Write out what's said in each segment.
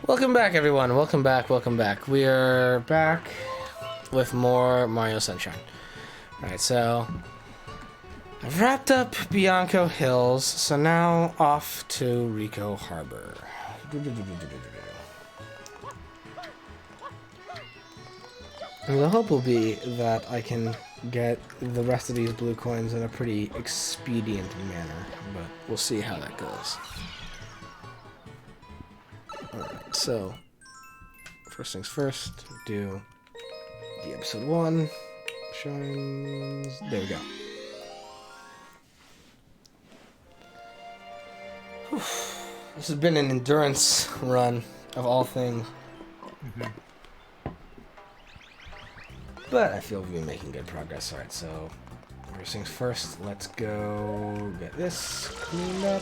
Welcome back, everyone. Welcome back. Welcome back. We are back with more Mario Sunshine. Alright, so I've wrapped up Bianco Hills, so now off to Rico Harbor. And the hope will be that I can get the rest of these blue coins in a pretty expedient manner, but we'll see how that goes. Alright, so first things first, do the episode 1 shines. There we go. Whew. This has been an endurance run of all things. But I feel we've been making good progress. Alright, so first things first, let's go get this cleaned up.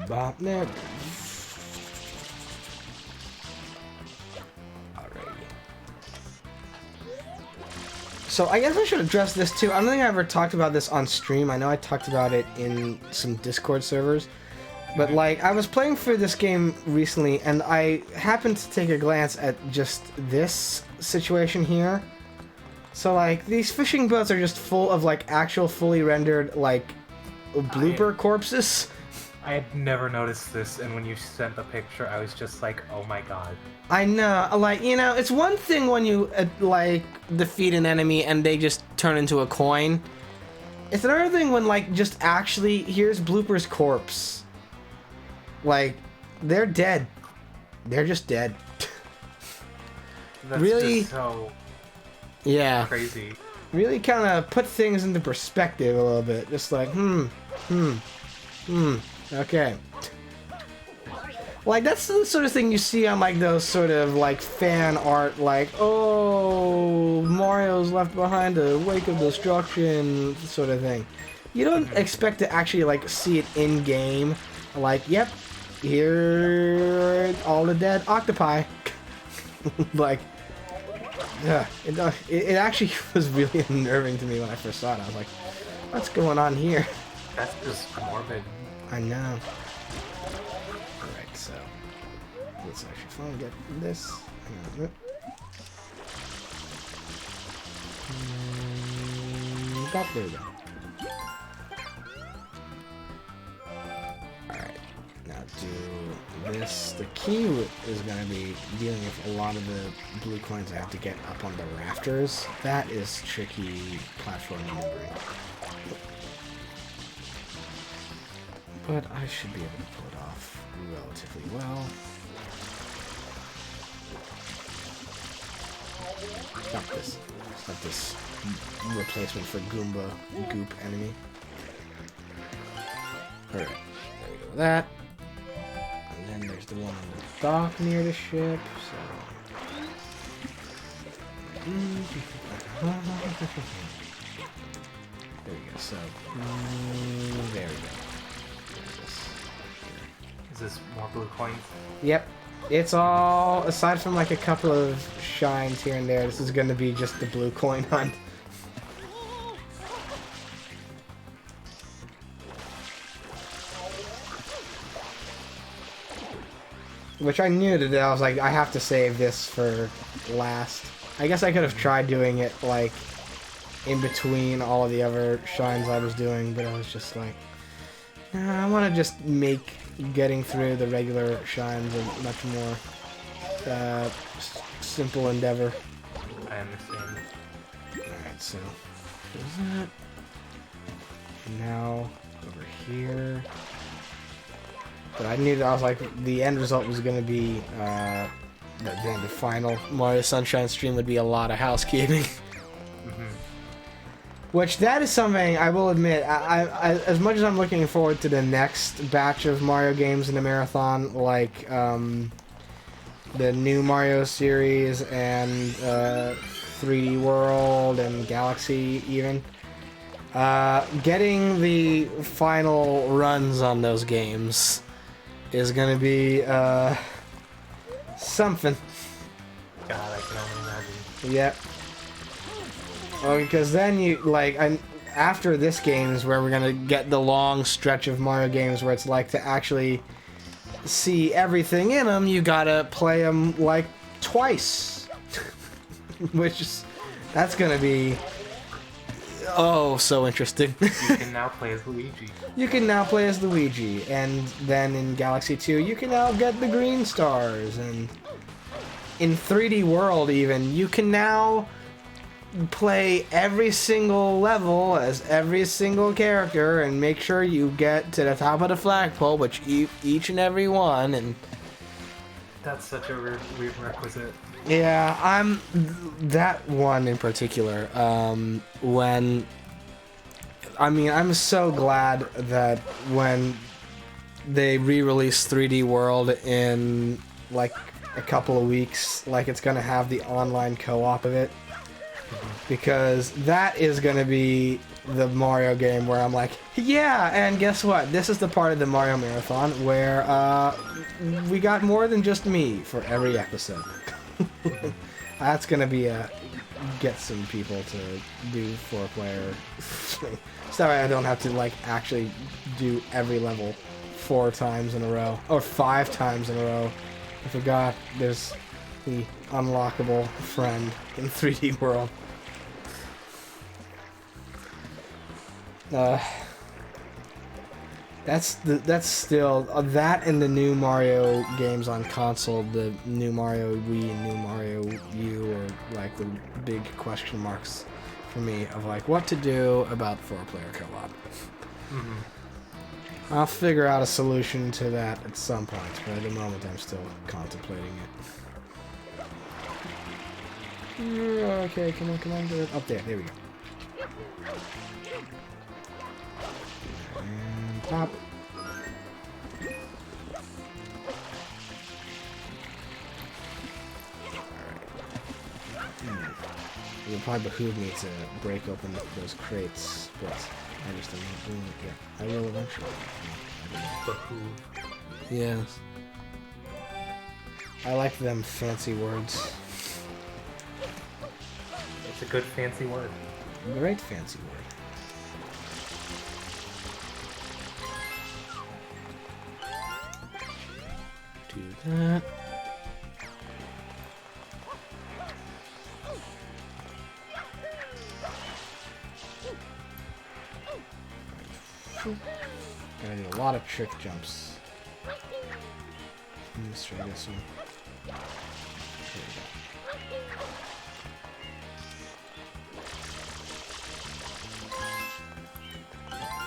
Bop there. Alrighty. So I guess I should address this too. I don't think I ever talked about this on stream. I know I talked about it in some Discord servers. But like, I was playing through this game recently and I happened to take a glance at just this situation here. So like, these fishing boats are just full of like actual fully rendered like blooper corpses. I had never noticed this, and when you sent the picture, I was just like, oh my god. I know, like, you know, it's one thing when you, like, defeat an enemy and they just turn into a coin. It's another thing when, like, just actually, here's Blooper's corpse. Like, they're dead. They're just dead. That's really, just so yeah, crazy. Really kind of put things into perspective a little bit. Just like, okay. Like, that's the sort of thing you see on, like, those sort of, like, fan art, like, oh, Mario's left behind a wake of destruction sort of thing. You don't expect to actually, like, see it in-game. Like, yep, here are all the dead octopi. Like, yeah, it actually was really unnerving to me when I first saw it. I was like, what's going on here? That's just morbid. I know. Alright, so let's actually finally get this. Got there we go. Alright, now do this. The key is going to be dealing with a lot of the blue coins I have to get up on the rafters. That is tricky platform maneuvering. But I should be able to pull it off relatively well. Not this replacement for Goomba Goop enemy. Alright, there we go with that. And then there's the one on the dock near the ship, so... There we go, so... there we go. Is this more blue coins? Yep. It's all, aside from like a couple of shines here and there, this is going to be just the blue coin hunt. Which I knew that I was like, I have to save this for last. I guess I could have tried doing it like in between all of the other shines I was doing, but I was just like, nah, I want to just make getting through the regular shines a much more simple endeavor. I understand. Alright, so there's that. And now over here. But I knew that I was like, the end result was going to be that then the final Mario Sunshine stream would be a lot of housekeeping. Which, that is something, I will admit, I as much as I'm looking forward to the next batch of Mario games in the marathon, like the new Mario series and 3D World and Galaxy even, getting the final runs on those games is going to be something. God, I can only imagine. Yep. Well, because then you like, after this game is where we're gonna get the long stretch of Mario games where it's like to actually see everything in them, you gotta play them like twice, which is that's gonna be so interesting. You can now play as Luigi. You can now play as Luigi, and then in Galaxy 2, you can now get the green stars, and in 3D World even, you can now play every single level as every single character and make sure you get to the top of the flagpole, which each and every one, and That's such a requisite. yeah, that one in particular, I'm so glad that when they re-release 3D World in like a couple of weeks, like it's gonna have the online co-op of it, because that is gonna be the Mario game where I'm like, yeah, and guess what? This is the part of the Mario Marathon where we got more than just me for every episode. That's gonna be get some people to do 4-player. So that way I don't have to like actually do every level 4 times in a row or 5 times in a row. I forgot there's the unlockable friend in 3D World. That's still that and the new Mario games on console, the new Mario Wii and new Mario U are like the big question marks for me of like what to do about 4-player co-op. I'll figure out a solution to that at some point, but at the moment I'm still contemplating it. Okay, come on, get it up there. There we go. And pop. It would probably behoove me to break open those crates, but I just am not doing it yet. I will eventually. Behoove. Yes. I like them fancy words. It's a good fancy word. Great fancy word. Do that. Gotta do a lot of trick jumps. Let's try this one. There we go.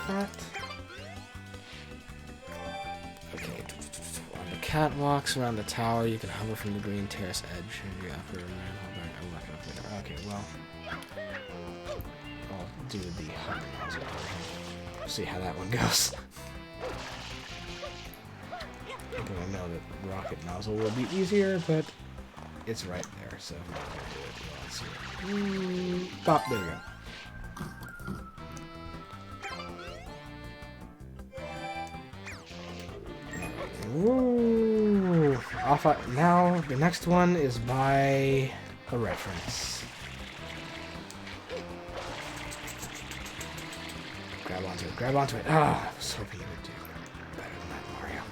That. Okay. On the catwalks around the tower, you can hover from the green terrace edge of your upper and okay, well, I'll do the hover nozzle version. See how that one goes. I know that rocket nozzle will be easier, but it's right there, so I'm not gonna do it. Let's see. Pop, there we go. Ooh, now the next one is by a reference. Grab onto it. Ah, I was hoping you would do better than that, Mario.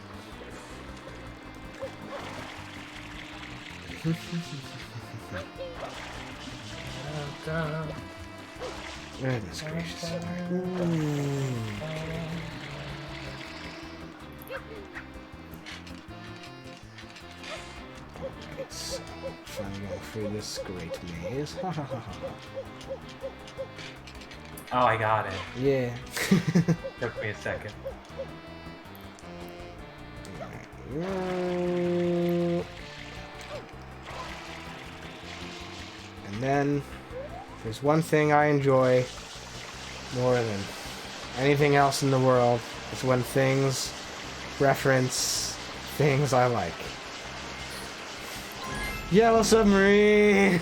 Goodness gracious. It's finally going through this great maze. Ha ha ha ha. Oh, I got it. Yeah. Took me a second. And then there's one thing I enjoy more than anything else in the world. It's when things reference things I like. Yellow Submarine!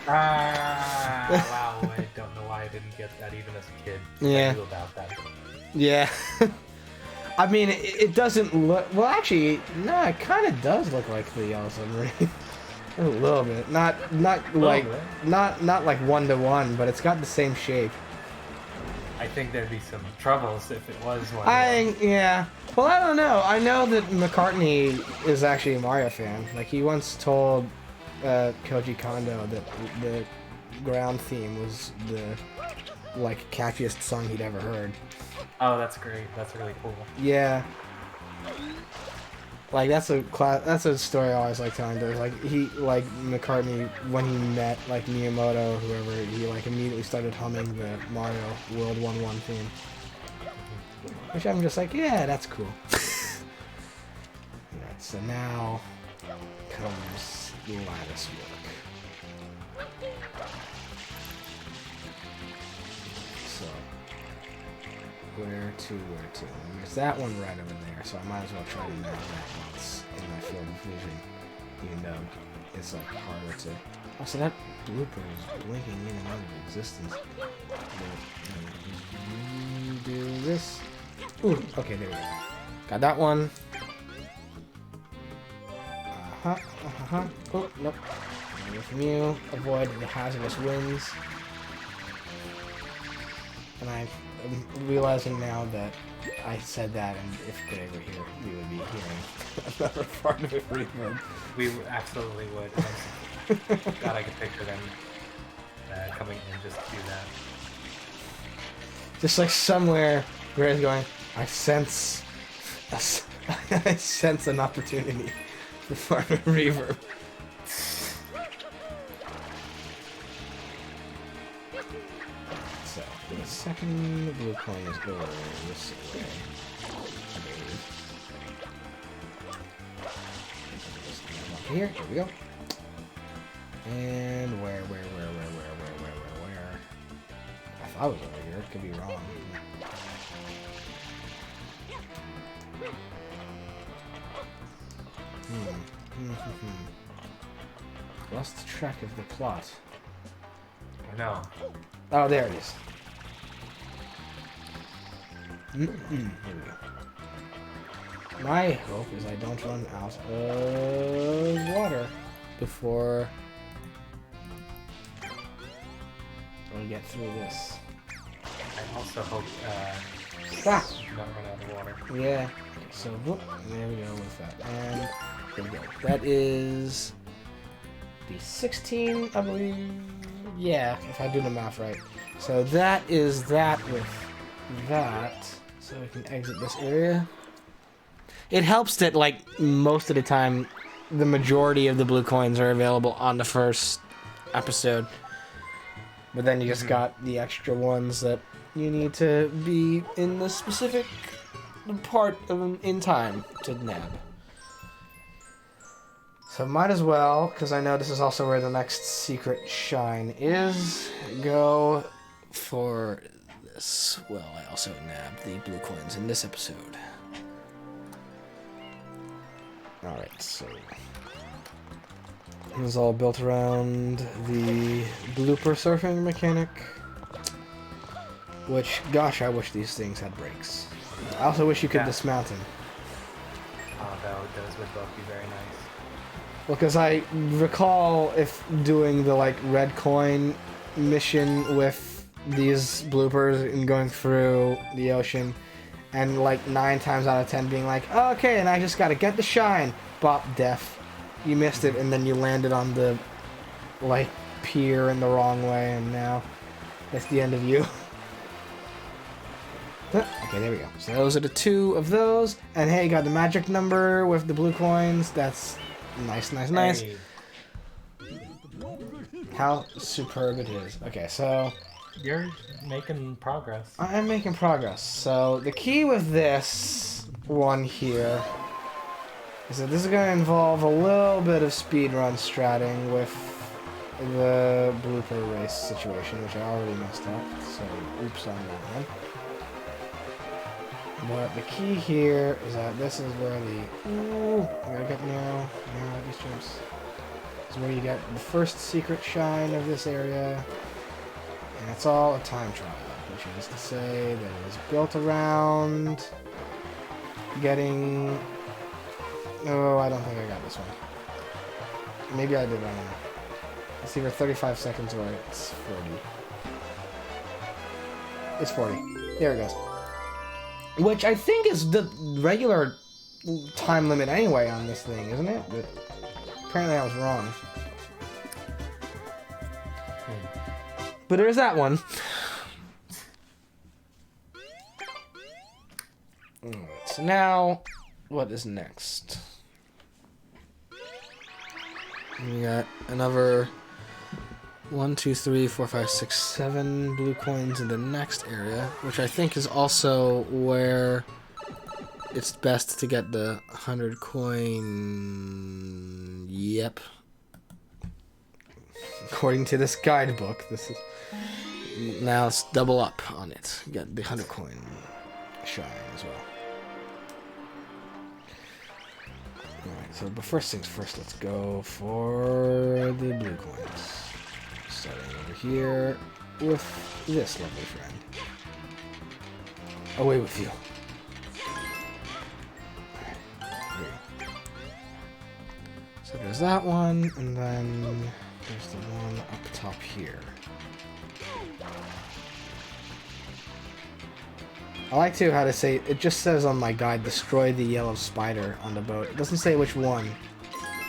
Wow, I don't know why I didn't get that even as a kid. Yeah. I knew about that. Yeah. I mean, it doesn't look... Well, actually, no, it kind of does look like the Yellow Submarine. A little bit. Not like bit. not like 1-to-1, but it's got the same shape. I think there'd be some troubles if it was one. Yeah. Well, I don't know. I know that McCartney is actually a Mario fan. Like he once told Koji Kondo that the ground theme was the like catchiest song he'd ever heard. Oh, that's great. That's really cool. Yeah. Like that's a story I always like telling. Like McCartney when he met like Miyamoto, whoever, he like immediately started humming the Mario World 1-1 theme, which I'm just like, yeah, that's cool. Alright, so now comes the lattice work. So where to? There's that one right over there, so I might as well try to nab that once in my field of vision, even though it's like harder to... Oh, so that blooper is blinking in and out of existence. Do this. Ooh, okay, there we go. Got that one. Oh, nope. Away from you. Avoid the hazardous winds. And I'm realizing now that I said that, and if Gray were here, we would be hearing another part of it reverb. We absolutely would. God, I could picture them coming in just to do that. Just like somewhere, Gray's going, I sense an opportunity for farm reverb. So, the second blue coin is over this way, I believe. Here we go. And where? I thought it was over here, it could be wrong. Lost track of the plot. I know. Oh, there it is. Here we go. My hope is I don't run out of water before we get through this. I also hope you don't run out of water. Yeah. So, whoop, there we go with that. And there we go. That is the 16, I believe. Yeah, if I do the math right. So that is that with that. So we can exit this area. It helps that, like, most of the time, the majority of the blue coins are available on the first episode. But then you just got the extra ones that you need to be in the specific part of in time to nab. So might as well, because I know this is also where the next secret shine is, go for this. Well, I also nabbed the blue coins in this episode. Alright, so this is all built around the blooper surfing mechanic. Which, gosh, I wish these things had brakes. I also wish you could dismount them. Oh, those would both be very nice. Well, because I recall if doing the, like, red coin mission with these bloopers and going through the ocean, and, like, 9 times out of 10 being like, oh, okay, and I just gotta get the shine. Bop, death. You missed it, and then you landed on the, like, pier in the wrong way, and now that's the end of you. Okay, there we go. So those are the 2 of those. And hey, got the magic number with the blue coins. That's nice. Hey. How superb it is. Okay, so You're making progress. I am making progress. So the key with this one here is that this is going to involve a little bit of speedrun stratting with the blooper race situation, which I already messed up. So oops on that one. But the key here is that this is where I gotta get narrow these jumps. This is where you get the first secret shine of this area. And it's all a time trial, which is to say that it is built around getting... Oh, I don't think I got this one. Maybe I did, I don't know. It's either 35 seconds or it's 40. It's 40. There it goes. Which I think is the regular time limit anyway on this thing, isn't it? But apparently I was wrong. But there's that one. Alright, so now, what is next? We got another 1, 2, 3, 4, 5, 6, 7 blue coins in the next area, which I think is also where it's best to get the 100 coin. Yep. According to this guidebook, this is now it's double up on it. You get the 100 coin shine as well. Alright, so but first things first, let's go for the blue coins. Starting over here with this lovely friend. Away with you. So there's that one, and then there's the one up top here. I like to how to say, it just says on my guide, destroy the yellow spider on the boat. It doesn't say which one.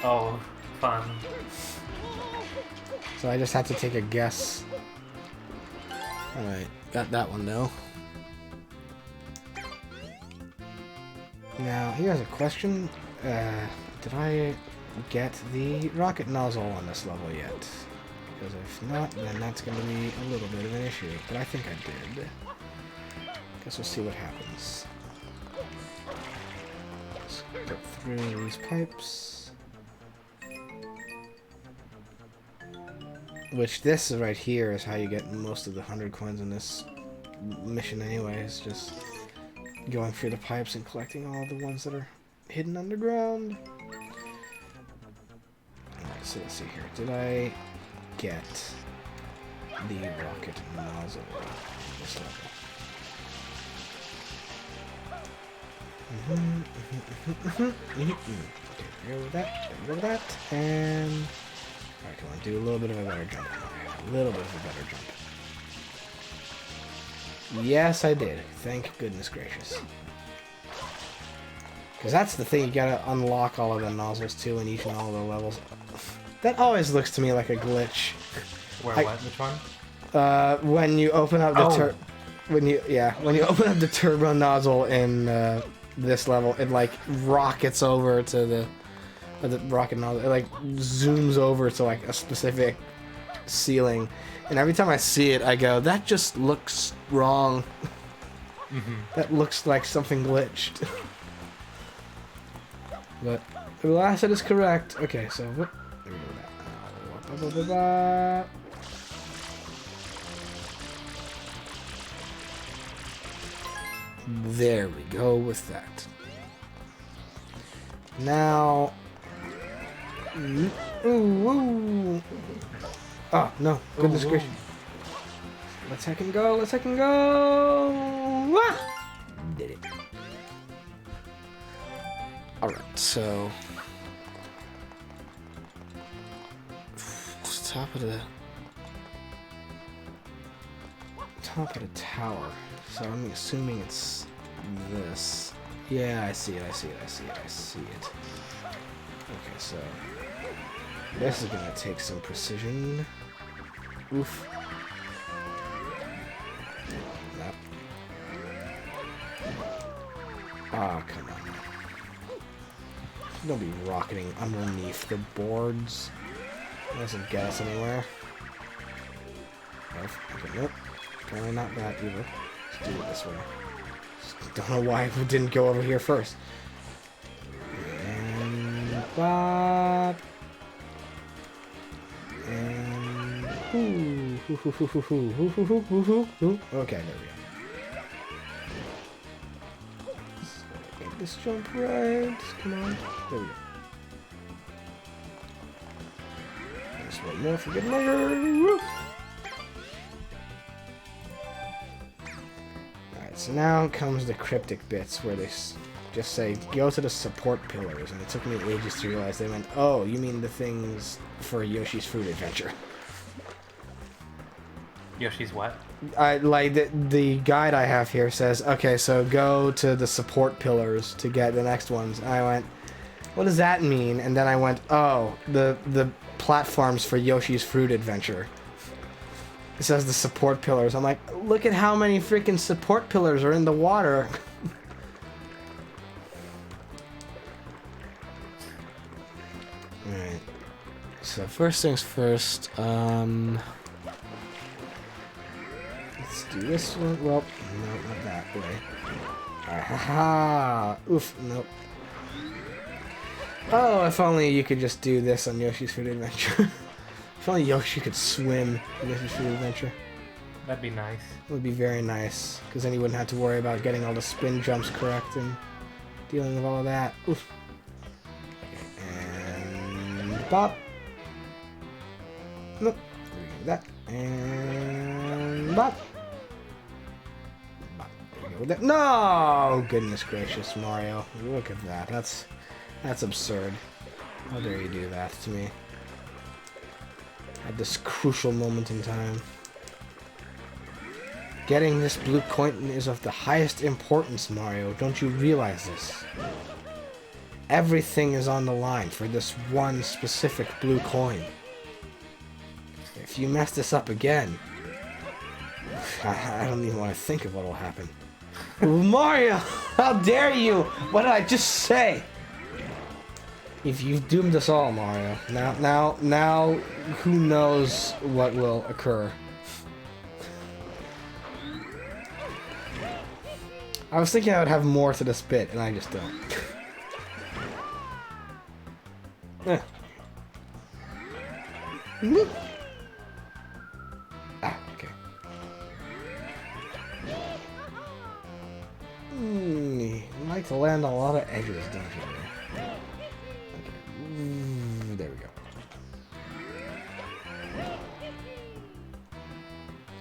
Oh, fun. So I just have to take a guess. Alright, got that one though. Now, here's a question. Did I get the rocket nozzle on this level yet? Because if not, then that's going to be a little bit of an issue. But I think I did. Guess we'll see what happens. Let's go through these pipes. Which this right here is how you get most of the 100 coins in this mission anyway. It's just going through the pipes and collecting all the ones that are hidden underground. Alright, so let's see here. Did I get the rocket nozzle on this level? Okay, go with that, go with that, and alright, come on, do a little bit of a better jump. A little bit of a better jump. Yes, I did. Thank goodness gracious. Because that's the thing, you gotta unlock all of the nozzles too in each and all of the levels. That always looks to me like a glitch. Where, what? Which one? When you open up the when you open up the turbo nozzle in this level, it like rockets over to the rocket nozzle. It like zooms over to like a specific ceiling, and every time I see it, I go, "That just looks wrong. That looks like something glitched." But the last is correct. Okay, so what? There we go. There we go with that. Now, ooh. Oh no! Goodness gracious! Let's heck and go! Let's heck and go! Ah! Did it! All right, so top of the tower. So I'm assuming it's this. Yeah, I see it. Okay, so this is gonna take some precision. Oof. Nope. Oh, come on. Don't be rocketing underneath the boards. That doesn't get us anywhere. Okay, nope. Apparently not that either. Let's do it this way. Just don't know why we didn't go over here first. And bop. And okay, there we go. Get this jump right. Come on. There we go. Just one more for good measure. Woo. Alright, so now comes the cryptic bits where they just say, go to the support pillars. And it took me ages to realize they meant, oh, you mean the things for Yoshi's Fruit Adventure. Yoshi's what? The guide I have here says, okay, so go to the support pillars to get the next ones. And I went, what does that mean? And then I went, oh, the platforms for Yoshi's Fruit Adventure. It says the support pillars. I'm like, look at how many freaking support pillars are in the water. Alright. So first things first, let's do this one. Well, no, not that way. Alright, haha! Oof, nope. Oh, if only you could just do this on Yoshi's Fruit Adventure. If only Yoshi could swim in Yoshi's Fruit Adventure. That'd be nice. It would be very nice, because then you wouldn't have to worry about getting all the spin jumps correct and dealing with all of that. Oof. And bop. Nope. There we go with that. And bop. Bop. There we go with that. No! Goodness gracious, Mario. Look at that. That's absurd. How dare you do that to me? At this crucial moment in time. Getting this blue coin is of the highest importance, Mario. Don't you realize this? Everything is on the line for this one specific blue coin. If you mess this up again, I don't even want to think of what will happen. Mario! How dare you! What did I just say? If you've doomed us all, Mario. Now, who knows what will occur? I was thinking I would have more to this bit, and I just don't. Ah, okay. You like to land on a lot of edges, don't you? There we go.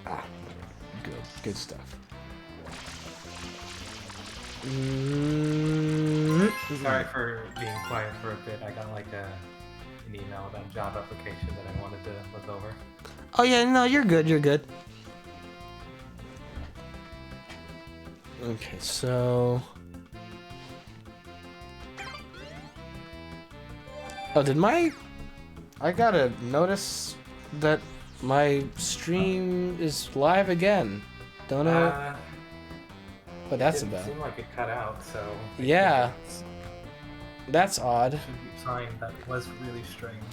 Ah, good stuff. Sorry for being quiet for a bit. I got like an email about a job application that I wanted to look over. Oh yeah, no, you're good. You're good. Okay, so. Oh, I gotta notice that my stream is live again. Don't know what that's about. It seemed like it cut out, so... Yeah. That's odd. Should be fine. That was really strange.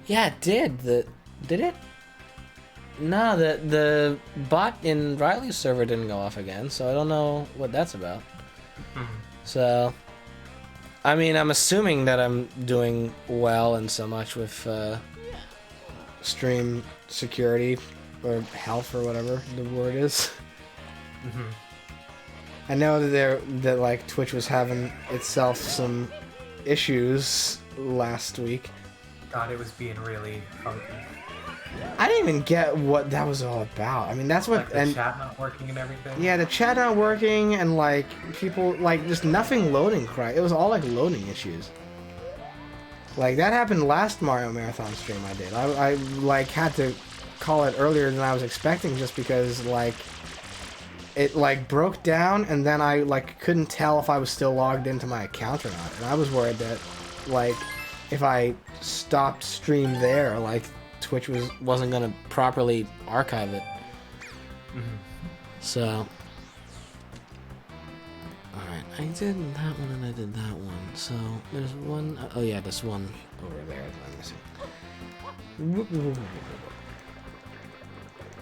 Yeah, it did. Did it? No, the bot in Riley's server didn't go off again, so I don't know what that's about. So... I mean, I'm assuming that I'm doing well and so much with stream security or health or whatever the word is. I know that like Twitch was having itself some issues last week. God, it was being really funky. I didn't even get what that was all about. I mean, that's what... Like the chat not working and everything? Yeah, the chat not working and, like, people... Like, just nothing loading correct. It was all, like, loading issues. Like, that happened last Mario Marathon stream I did. I like, had to call it earlier than I was expecting just because, like... It, like, broke down and then I, like, couldn't tell if I was still logged into my account or not. And I was worried that, like, if I stopped stream there, like... Twitch wasn't gonna properly archive it. So, alright, I did that one and I did that one. So there's one. Oh yeah, there's one over there that I'm missing.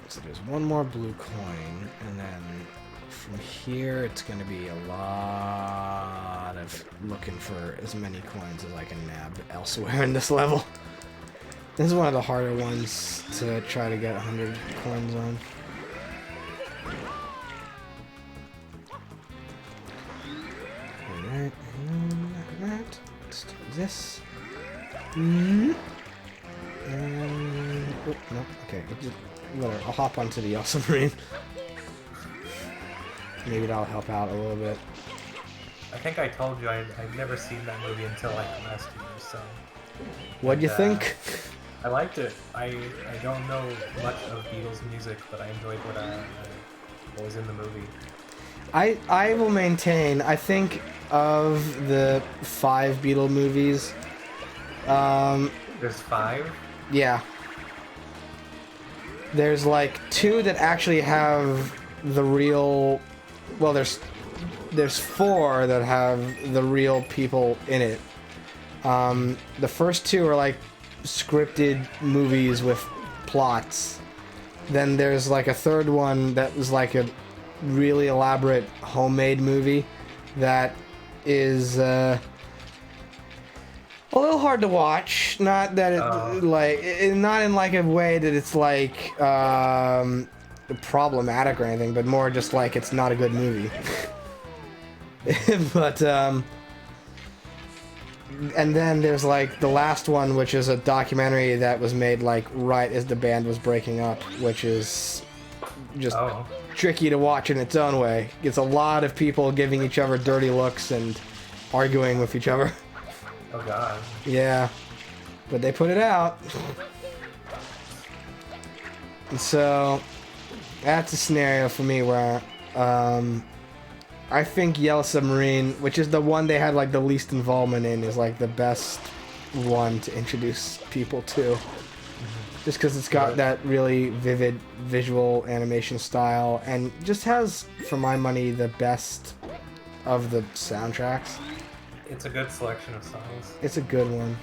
So there's one more blue coin, and then from here it's gonna be a lot of looking for as many coins as I can nab elsewhere in this level. This is one of the harder ones to try to get 100 coins on. Alright, let's do this. And... Oh, no, okay, whatever, I'll hop onto the Yellow Submarine. maybe that'll help out a little bit. I think I told you I'd never seen that movie until like last year, so. What'd you think? I liked it. I don't know much of Beatles music, but I enjoyed what was in the movie. I will maintain, I think of the 5 Beatle movies, There's 5? yeah. There's like 2 that actually have the real, well, there's 4 that have the real people in it. The first 2 are like scripted movies with plots. Then there's like a third one that was like a really elaborate homemade movie that is a little hard to watch. Not that it not in like a way that it's like problematic or anything, but more just like it's not a good movie. But and then there's like the last one, which is a documentary that was made like right as the band was breaking up, which is just tricky to watch in its own way. It's a lot of people giving each other dirty looks and arguing with each other. Oh god. Yeah, but they put it out. And so that's a scenario for me where I think Yellow Submarine, which is the one they had like the least involvement in, is like the best one to introduce people to. Just because it's got that really vivid visual animation style and just has, for my money, the best of the soundtracks. It's a good selection of songs. It's a good one.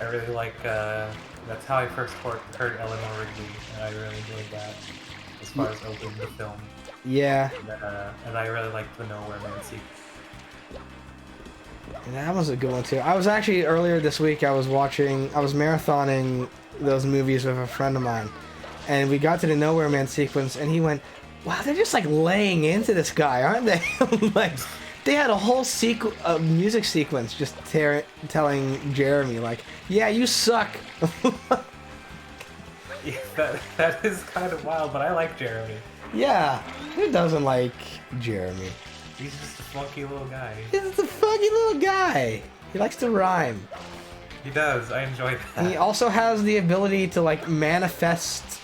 I really like, that's how I first heard Eleanor Rigby, and I really enjoyed that as far as opening the film. Yeah. And I really liked the Nowhere Man sequence. That was a good one too. I was actually, earlier this week, I was marathoning those movies with a friend of mine. And we got to the Nowhere Man sequence, and he went, wow, they're just like laying into this guy, aren't they? Like, they had a whole music sequence just telling Jeremy, like, yeah, you suck. Yeah, that is kind of wild, but I like Jeremy. Yeah, who doesn't like Jeremy? He's just a funky little guy. He's just a funky little guy. He likes to rhyme. He does. I enjoy that. And he also has the ability to like manifest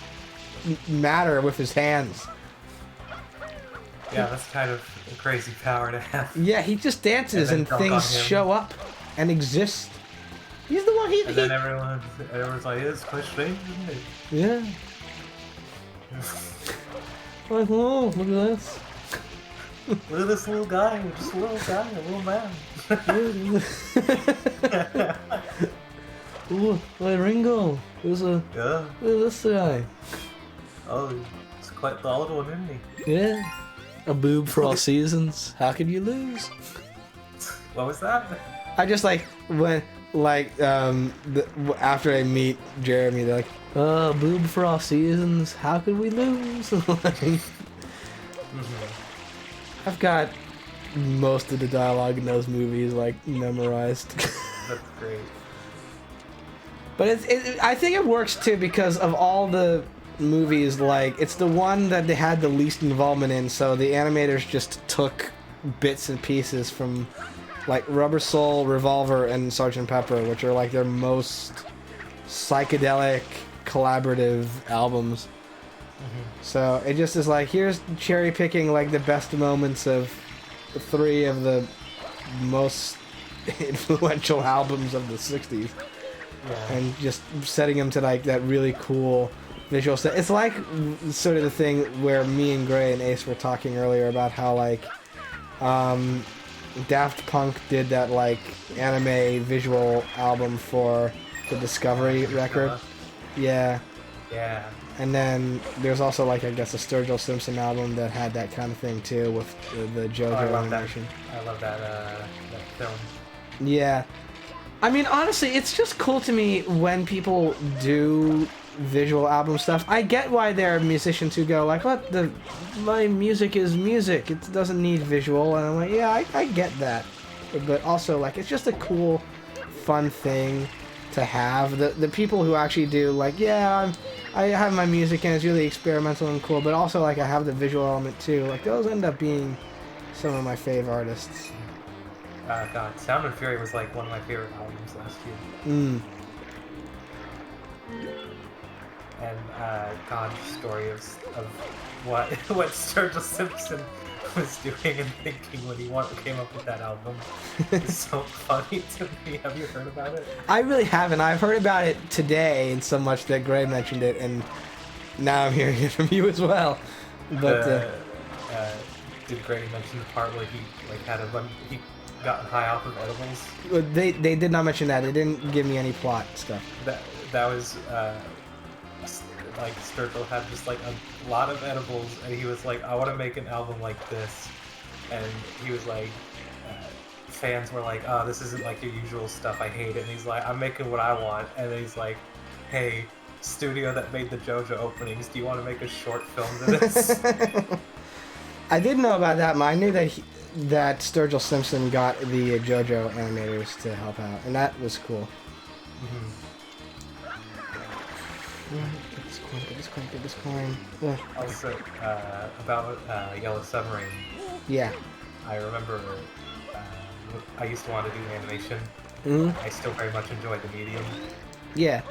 matter with his hands. Yeah, that's kind of a crazy power to have. Yeah, he just dances and things show up and exist. He's the one. And then everyone's like, "It's quite strange, isn't it?" Yeah. Like, whoa, look at this. Look at this little guy, just a little guy, a little man. Ooh, like Ringo. Look at this guy. Oh, it's quite the old one, isn't he? Yeah. A boob for all seasons. How could you lose? What was that? I just like when after I meet Jeremy, they're like, "Oh, boob for all seasons. How could we lose?" I've got most of the dialogue in those movies like memorized. That's great. But I think it works too because of all the movies. Like, it's the one that they had the least involvement in, so the animators just took bits and pieces from like Rubber Soul, Revolver, and Sgt. Pepper, which are like their most psychedelic collaborative albums. So it just is like, here's cherry picking like the best moments of 3 of the most influential albums of the 60s. Yeah. And just setting them to like that really cool visual set. It's like sort of the thing where me and Gray and Ace were talking earlier about how like Daft Punk did that like anime visual album for the Discovery record. Yeah. Yeah. And then there's also like, I guess, a Sturgill Simpson album that had that kind of thing too with the JoJo animation. I love that film. Yeah. I mean, honestly, it's just cool to me when people do visual album stuff. I get why there are musicians who go like, "What? My music is music. It doesn't need visual." And I'm like, yeah, I get that. But also, like, it's just a cool, fun thing to have. The people who actually do like, yeah, I have my music and it's really experimental and cool, but also like I have the visual element too. Like, those end up being some of my fave artists. God, Sound and Fury was like one of my favorite albums last year. Mm. And God's story of what Sturgill Simpson was doing and thinking when he came up with that album is so funny to me. Have you heard about it? I really haven't. I've heard about it today, and so much that Gray mentioned it, and now I'm hearing it from you as well. But did Grady mention the part where he he got high off of edibles? they did not mention that. They didn't give me any plot stuff. That was like Sturgill had just like a lot of edibles, and he was like, I want to make an album like this, and he was like, fans were like, oh, this isn't like your usual stuff, I hate it, and he's like, I'm making what I want, and then he's like, hey, studio that made the JoJo openings, do you want to make a short film to this? I did know about that, but I knew that Sturgill Simpson got the JoJo animators to help out, and that was cool. Get this coin. Yeah. Also, about Yellow Submarine. Yeah. I remember I used to want to do animation. Mm-hmm. I still very much enjoy the medium. Yeah.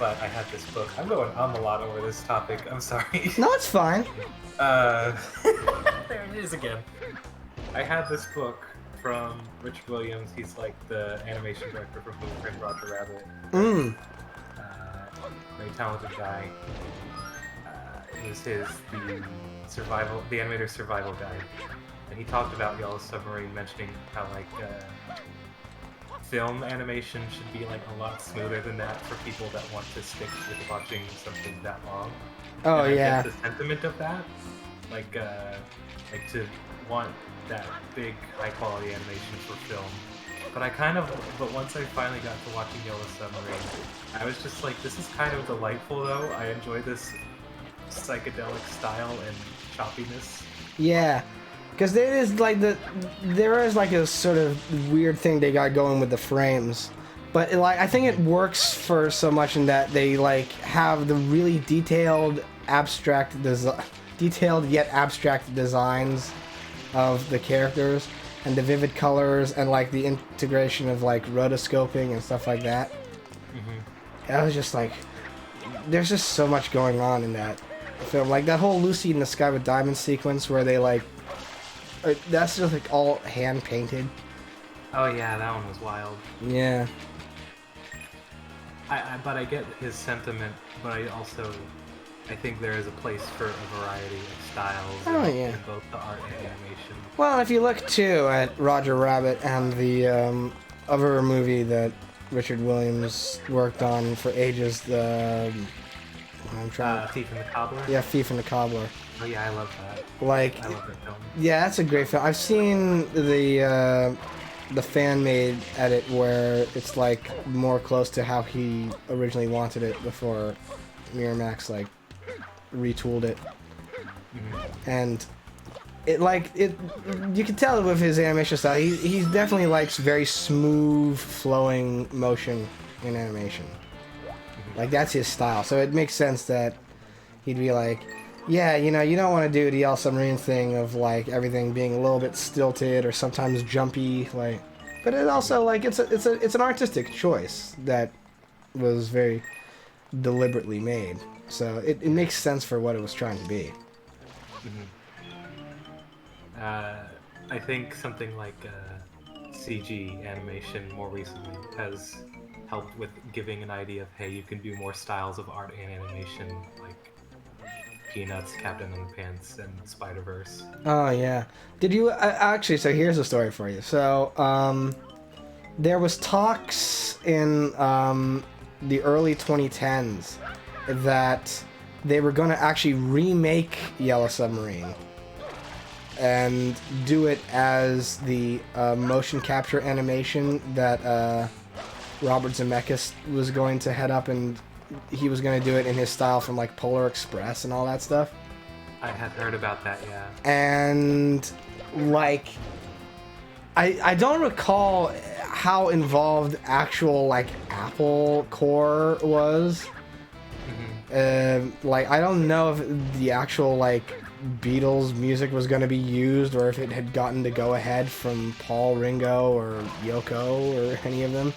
But I had this book. I'm going on a lot over this topic. I'm sorry. No, it's fine. There it is again. I had this book from Rich Williams. He's like the animation director for Who Framed Roger Rabbit. Very talented guy. It was the animator survival guide, and he talked about Yellow Submarine, mentioning how like film animation should be like a lot smoother than that for people that want to stick with watching something that long. Oh, and I yeah. get the sentiment of that, like to want that big high quality animation for film. But once I finally got to watching Yellow Submarine, I was just like, this is kind of delightful though. I enjoy this psychedelic style and choppiness. Yeah. Because there is like a sort of weird thing they got going with the frames. But I think it works for so much in that they like have the really detailed yet abstract designs of the characters, and the vivid colors, and like the integration of like rotoscoping and stuff like that. I was just like, there's just so much going on in that film. Like that whole Lucy in the Sky with Diamonds sequence where they like, that's just like all hand painted. Oh yeah, that one was wild. Yeah. But I get his sentiment, but I think there is a place for a variety of styles in both the art and animation. Well, if you look too at Roger Rabbit and the other movie that Richard Williams worked on for ages, Thief and the Cobbler? Yeah, Thief and the Cobbler. Oh yeah, I love that. Like, I love that film. Yeah, that's a great film. I've seen the fan-made edit where it's like more close to how he originally wanted it before Miramax like retooled it. And you can tell with his animation style, he definitely likes very smooth flowing motion in animation. Like that's his style, so it makes sense that he'd be like, yeah, you know, you don't want to do the Yellow Submarine thing of like everything being a little bit stilted or sometimes jumpy, like, but it also like it's an artistic choice that was very deliberately made, so it makes sense for what it was trying to be. I think something like CG animation more recently has helped with giving an idea of, hey, you can do more styles of art and animation, like Peanuts, Captain Underpants, and Spider-Verse. Oh yeah. Did you actually? So here's a story for you. So there was talks in the early 2010s that they were going to actually remake Yellow Submarine and do it as the motion capture animation that Robert Zemeckis was going to head up, and he was going to do it in his style from like Polar Express and all that stuff. I had heard about that, yeah. And like I don't recall how involved actual like Apple Core was. Like I don't know if the actual like Beatles music was going to be used, or if it had gotten to go ahead from Paul, Ringo, or Yoko, or any of them.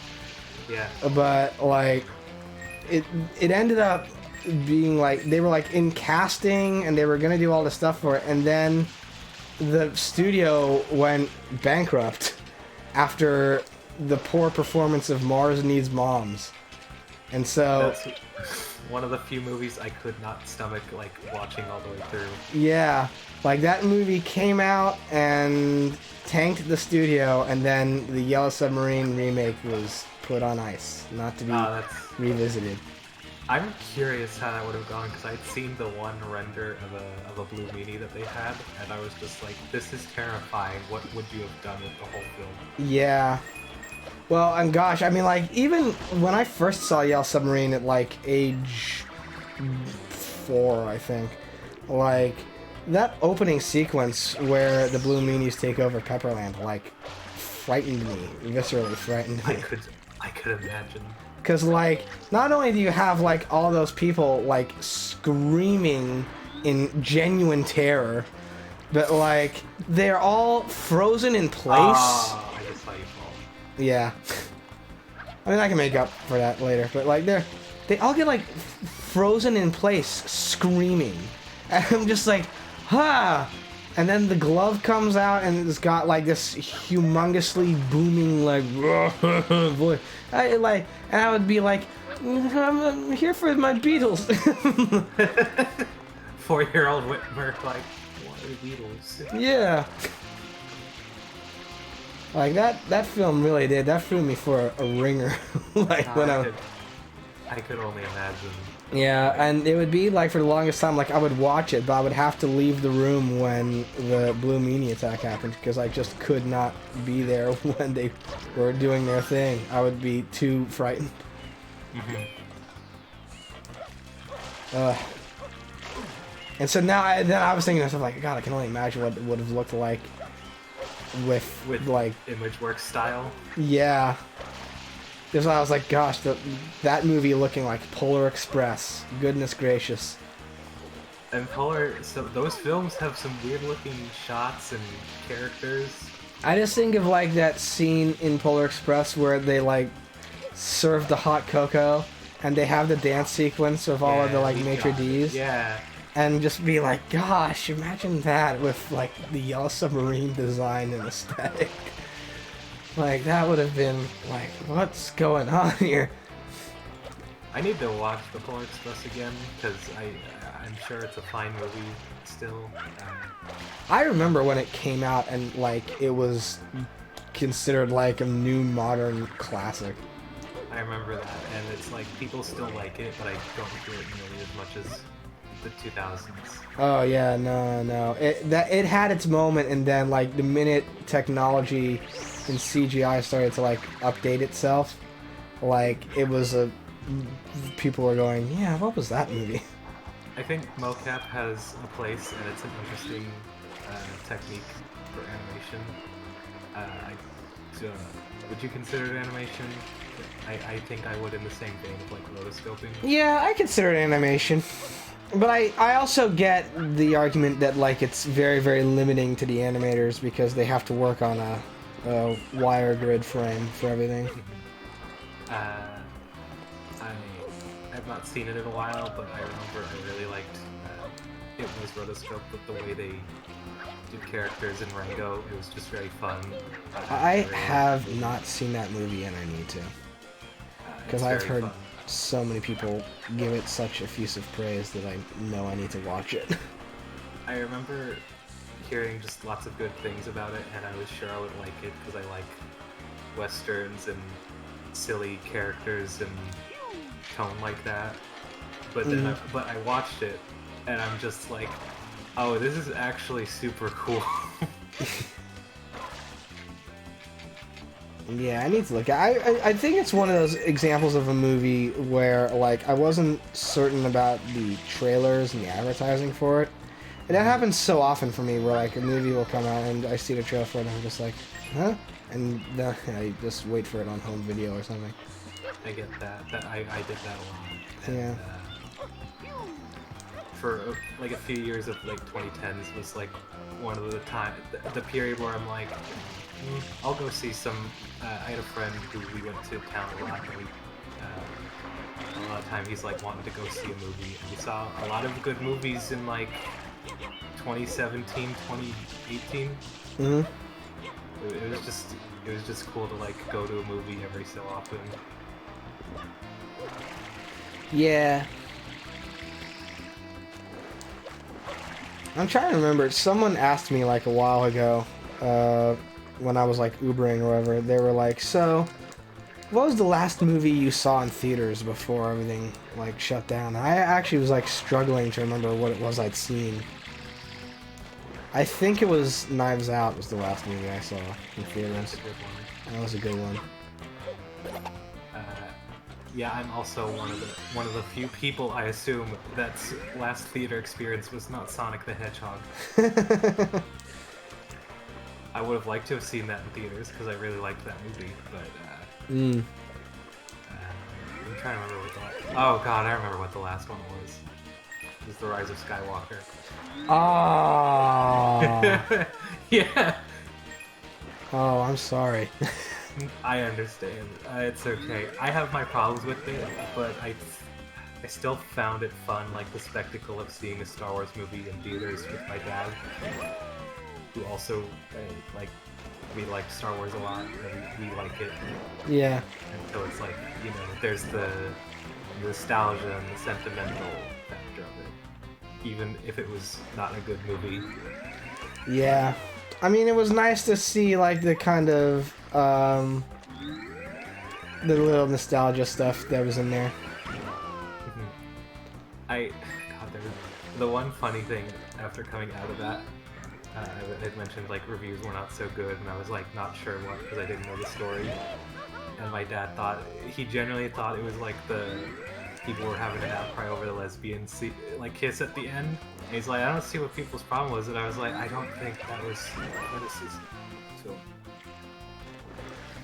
Yeah. But like, it ended up being like they were like in casting and they were gonna do all this stuff for it, and then the studio went bankrupt after the poor performance of Mars Needs Moms, and so That's one of the few movies I could not stomach like watching all the way through. yeah, like that movie came out and tanked the studio, and then the Yellow Submarine remake was put on ice, not to be revisited. I'm curious how that would have gone, because I'd seen the one render of a Blue Meanie that they had, and I was just like, this is terrifying. What would you have done with the whole film? Yeah. Well, and gosh, I mean, like, even when I first saw Yellow Submarine at, like, age 4, I think, like, that opening sequence where the Blue Meanies take over Pepperland, like, frightened me, viscerally frightened me. I could imagine. Because, like, not only do you have, like, all those people, like, screaming in genuine terror, but, like, they're all frozen in place. I just saw you fall. Yeah. I mean, I can make up for that later, but, like, they all get, like, frozen in place, screaming. And I'm just like, ha! And then the glove comes out and it's got, like, this humongously booming, like, voice. And I would be like, I'm here for my Beatles. 4-year-old Whitmer, like, what are the Beatles? Yeah. Like, that film really did. That threw me for a ringer. Like, when I could only imagine. Yeah, and it would be, like, for the longest time, like, I would watch it, but I would have to leave the room when the Blue Meanie attack happened, because I just could not be there when they were doing their thing. I would be too frightened. And so now, then I was thinking to myself, like, God, I can only imagine what it would have looked like with like... ImageWorks style? Yeah. Because I was like, gosh, that movie looking like Polar Express. Goodness gracious. And so those films have some weird-looking shots and characters. I just think of, like, that scene in Polar Express where they, like, serve the hot cocoa, and they have the dance sequence of all of the, like, maitre d's. Yeah. And just be like, gosh, imagine that with, like, the Yellow Submarine design and aesthetic. Like, that would have been, like, what's going on here? I need to watch The Polar Express again, because I'm sure it's a fine movie still. I remember when it came out and, like, it was considered, like, a new modern classic. I remember that, and it's like, people still like it, but I don't feel it nearly as much as the 2000s. Oh, yeah, no. It had its moment, and then, like, the minute technology and CGI started to, like, update itself, like, it was people were going, yeah, what was that movie? I think mocap has a place, and it's an interesting technique for animation. Would you consider it animation? I think I would, in the same vein of, like, rotoscoping. Yeah, I consider it animation. But I also get the argument that, like, it's very, very limiting to the animators because they have to work on a wire grid frame for everything. I've not seen it in a while, but I remember I really liked it was rotoscoped, but the way they did characters in Rango, it was just very fun. I have not seen that movie and I need to. Because I've heard so many people give it such effusive praise that I know I need to watch it. I remember hearing just lots of good things about it, and I was sure I would like it because I like westerns and silly characters and tone like that. But then, but I watched it, and I'm just like, oh, this is actually super cool. Yeah, I need to look at it. I think it's one of those examples of a movie where, like, I wasn't certain about the trailers and the advertising for it. And that happens so often for me, where, like, a movie will come out and I see the trailer for it and I'm just like, huh? And then I just wait for it on home video or something. I get that. I did that a lot. And, yeah. for like a few years of like 2010s was like one of the period where I'm like, I'll go see some. I had a friend who we went to town a lot, and a lot of time he's like wanting to go see a movie, and we saw a lot of good movies in like 2017, 2018. Mm-hmm. It was just cool to like go to a movie every so often. Yeah. I'm trying to remember. Someone asked me like a while ago, when I was like Ubering or whatever. They were like, "So, what was the last movie you saw in theaters before everything like shut down?" I actually was like struggling to remember what it was I'd seen. I think it was Knives Out was the last movie I saw in theaters. That's a good one. That was a good one. Yeah, I'm also one of the few people I assume that's last theater experience was not Sonic the Hedgehog. I would have liked to have seen that in theaters because I really liked that movie, but I'm trying to remember oh god, I remember what the last one was. It was The Rise of Skywalker. Ah. Yeah. Oh, I'm sorry. I understand. It's okay. I have my problems with it, but I still found it fun, like the spectacle of seeing a Star Wars movie in theaters with my dad, who also like we like Star Wars a lot, and we like it. Yeah. And so it's like, you know, there's the nostalgia and the sentimental factor of it, even if it was not a good movie. Yeah. I mean, it was nice to see like the kind of the little nostalgia stuff that was in there. The one funny thing after coming out of that, I had mentioned like reviews were not so good, and I was like not sure what because I didn't know the story. And my dad he genuinely thought it was like the people were having an outcry over the lesbian like kiss at the end. And he's like, I don't see what people's problem was, and I was like, I don't think that was criticism. So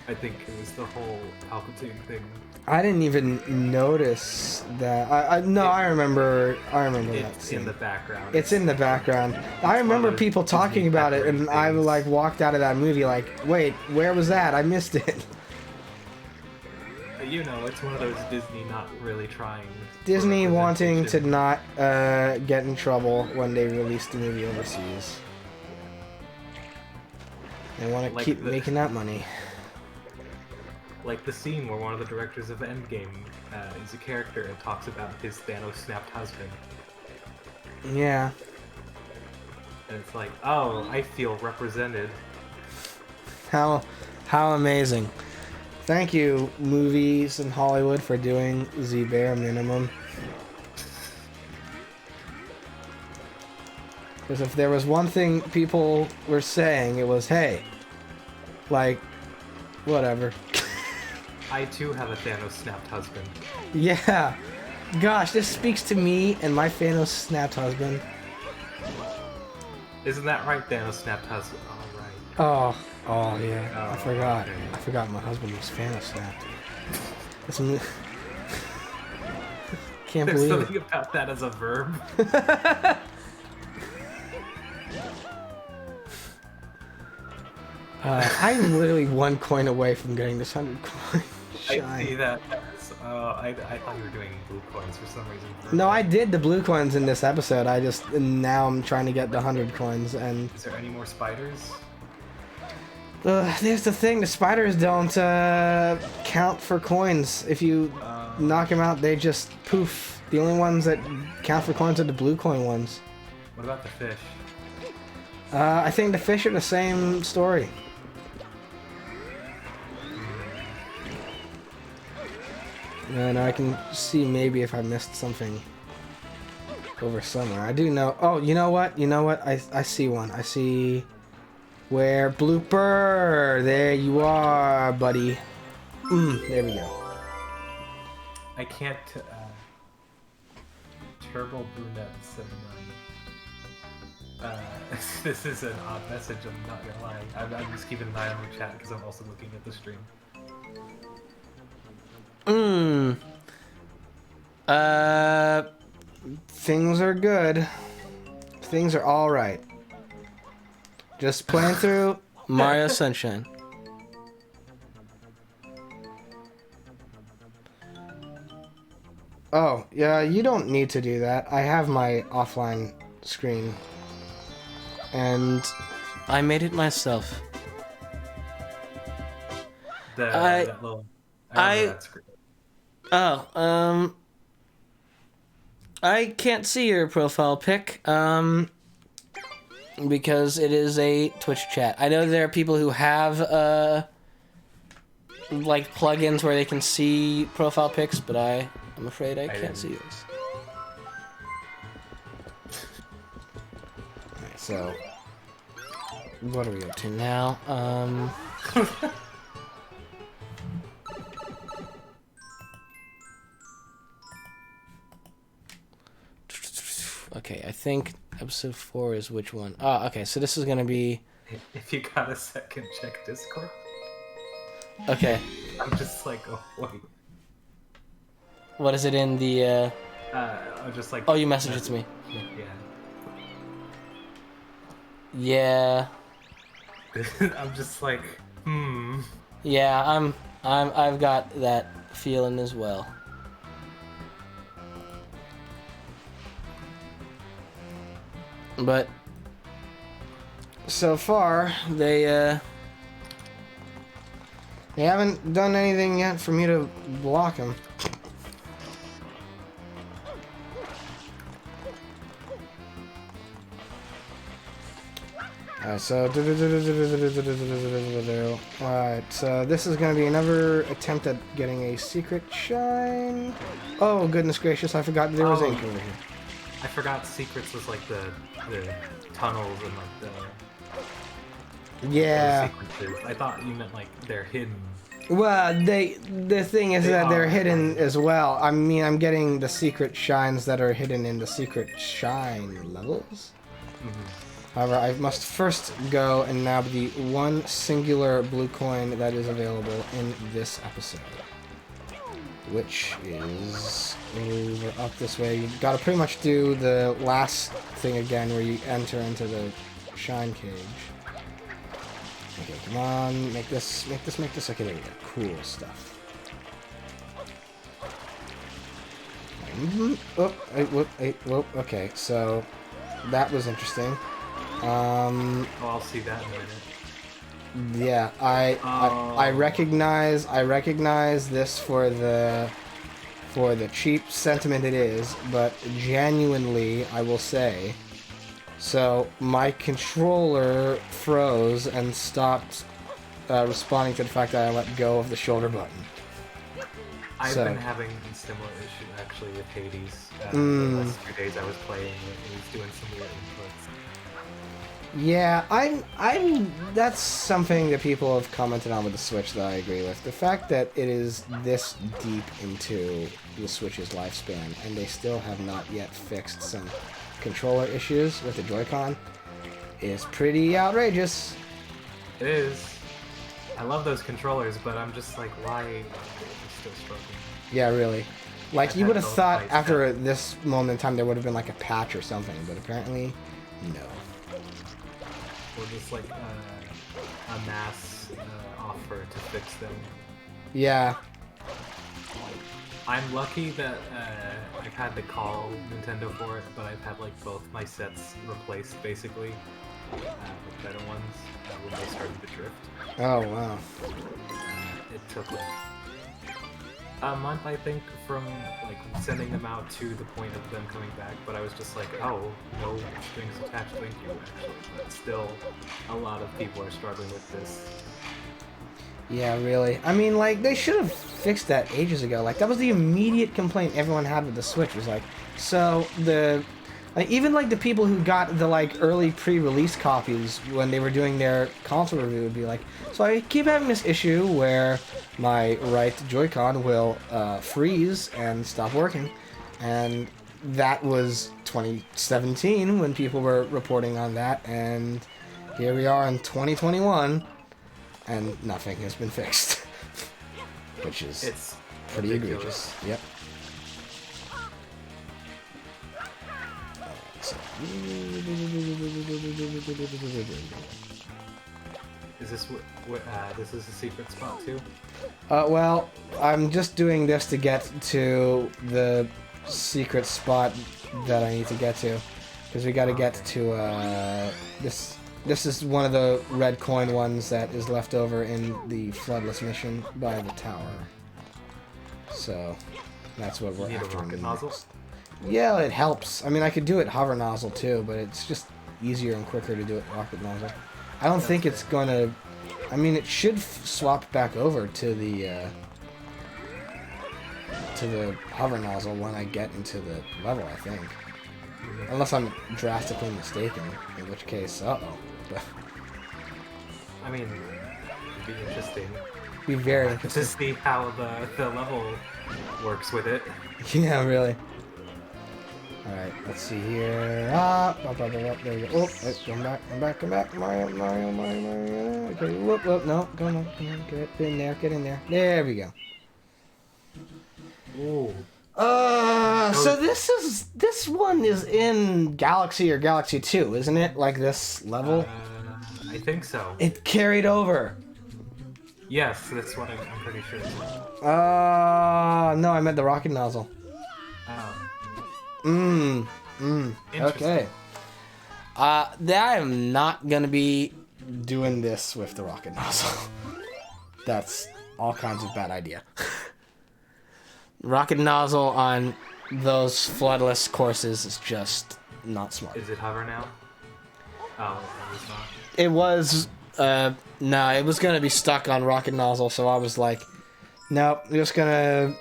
I think it was the whole Palpatine thing. I didn't even notice that. I remember that It's scene. in the background. It's in the background. I remember people talking about it, and I like walked out of that movie like, wait, where was that? I missed it. You know, it's one of those Disney not really trying. Disney wanting to not get in trouble when they release the movie overseas. They want to Like keep making that money. Like the scene where one of the directors of Endgame is a character and talks about his Thanos snapped husband. Yeah. And it's like, oh, I feel represented. How amazing. Thank you, movies in Hollywood, for doing the bare minimum. Because if there was one thing people were saying, it was, hey, like, whatever. I too have a Thanos snapped husband. Yeah. Gosh, this speaks to me and my Thanos snapped husband. Isn't that right, Thanos snapped husband? Oh, right. Oh yeah. Oh, I forgot. okay. I forgot my husband was Thanos snapped. Can't There's believe something about that as a verb. I'm literally 1 coin away from getting this 100 coin shine. I see that. I thought you were doing blue coins for some reason. No, I did the blue coins in this episode. Now I'm trying to get the 100 coins, and Is there any more spiders? there's the thing: the spiders don't count for coins. If you knock them out, they just poof. The only ones that count for coins are the blue coin ones. What about the fish? I think the fish are the same story. And I can see maybe if I missed something over somewhere. I do know. Oh, you know what? I see one. I see where blooper. There you are, buddy. There we go. I can't. Turbo Brunette 79. This is an odd message. I'm not gonna lie. I'm just keeping an eye on the chat because I'm also looking at the stream. things are good. Things are all right. Just playing through Mario Sunshine. Oh, yeah, you don't need to do that. I have my offline screen. And I made it myself. That little. I remember that screen. Oh, I can't see your profile pic, because it is a Twitch chat. I know there are people who have, like, plugins where they can see profile pics, but I'm afraid I can't see yours. Alright, so, what are we up to now? Okay, I think episode 4 is which one? Oh, okay, so this is gonna be... If you got a second, check Discord. Okay. I'm just like, oh, wait. What is it in the, I'm just like... Oh, you messaged it to me. Yeah. Yeah. I'm just like, Yeah, I've got that feeling as well. But so far, they haven't done anything yet for me to block him. Alright, so alright, so this is gonna be another attempt at getting a secret shine. Oh goodness gracious, I forgot there was ink over here. I forgot secrets was like the tunnels and like the Yeah. sequences. I thought you meant like they're hidden. Well, the thing is that they're hidden as well. I mean, I'm getting the secret shines that are hidden in the secret shine levels. However, I must first go and nab the one singular blue coin that is available in this episode, which is over up this way. You gotta pretty much do the last thing again where you enter into the shine cage. Okay, come on, make this. Okay, there we go. Cool stuff. Whoop. Okay, so that was interesting. I'll see that in a minute. Yeah, I recognize this for the cheap sentiment it is, but genuinely I will say, so my controller froze and stopped responding to the fact that I let go of the shoulder button. I've been having a similar issue actually with Hades. The last 2 days I was playing it was doing some weird inputs. Yeah, that's something that people have commented on with the Switch that I agree with. The fact that it is this deep into the Switch's lifespan and they still have not yet fixed some controller issues with the Joy-Con is pretty outrageous. It is. I love those controllers, but I'm just like, why are you still struggling? Yeah, really. Like, you had would have both thought fights after this moment in time there would have been like a patch or something, but apparently, no. Or just like a mass offer to fix them. Yeah. I'm lucky that I've had to call Nintendo for it, but I've had like both my sets replaced basically with better ones when they started to drift. Oh, wow. It took like a month, I think, from like sending them out to the point of them coming back, but I was just like, oh, no strings attached, thank you, actually. But still, a lot of people are struggling with this. Yeah, really. I mean, like, they should have fixed that ages ago. Like, that was the immediate complaint everyone had with the Switch, was like, so the... Like, even, like, the people who got the, like, early pre-release copies when they were doing their console review would be like, so I keep having this issue where my right Joy-Con will freeze and stop working. And that was 2017 when people were reporting on that, and here we are in 2021, and nothing has been fixed. Which is pretty egregious. Yep. Is this what this is a secret spot too? Well, I'm just doing this to get to the secret spot that I need to get to. Because we gotta get to, this... This is one of the red coin ones that is left over in the Floodless mission by the tower. So, that's what we're You need a after. rocket nozzle? Yeah, it helps. I mean, I could do it hover nozzle too, but it's just easier and quicker to do it rocket nozzle. I don't think it's gonna... I mean, it should swap back over to the hover nozzle when I get into the level, I think. Unless I'm drastically mistaken, in which case, uh-oh. But I mean, it'd be interesting be very to interesting. see how the level works with it. Yeah, really. Alright, let's see here. There we go. Oh, come back. Mario. Okay, whoop, no, come on, get in there. There we go. Ooh. So this one is in Galaxy or Galaxy 2, isn't it? Like this level? I think so. It carried over. Yes, that's what I'm pretty sure. No, I meant the rocket nozzle. Oh. Okay. I am not gonna be doing this with the rocket nozzle. That's all kinds of bad idea. Rocket nozzle on those floodless courses is just not smart. Is it hover now? Oh, it's not. It was, no, it was gonna be stuck on rocket nozzle, so I was like, nope, just gonna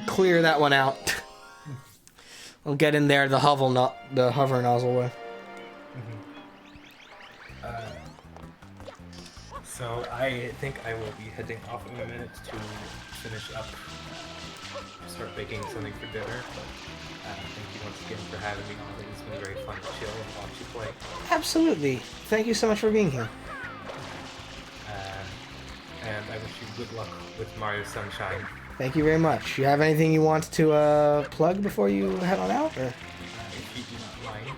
clear that one out. I'll get in there the hover nozzle way. So I think I will be heading off in a minute to finish up, start baking something for dinner. But thank you once again for having me on. It's been very fun to chill and watch you play. Absolutely. Thank you so much for being here. And I wish you good luck with Mario Sunshine. Thank you very much. You have anything you want to plug before you head on out? Or? If you do not mind.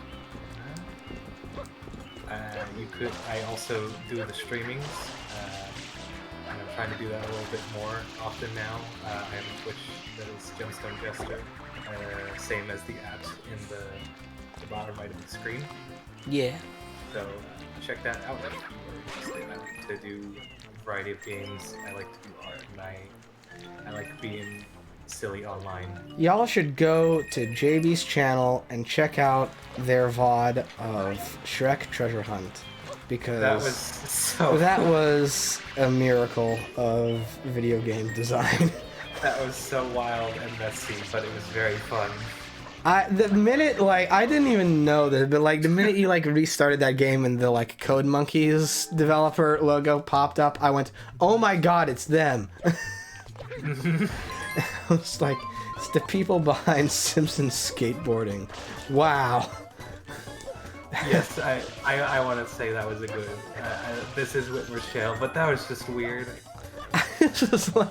You could. I also do the streamings, and I'm trying to do that a little bit more often now. I have a Twitch that is Gemstone Jester, same as the apps in the bottom right of the screen. Yeah. So check that out if you are interested. I like to do a variety of games. I like to do art, and I like being silly online. Y'all should go to JB's channel and check out their VOD of Shrek Treasure Hunt, because that was was a miracle of video game design. that was so wild and messy, but it was very fun. The minute, like, I didn't even know this, but like the minute you like restarted that game and the like Code Monkeys developer logo popped up, I went, "Oh my god, it's them!" I was like, it's the people behind Simpsons skateboarding. Wow. Yes, I want to say that was a good. This is Whitmer's channel, but that was just weird. It's just like,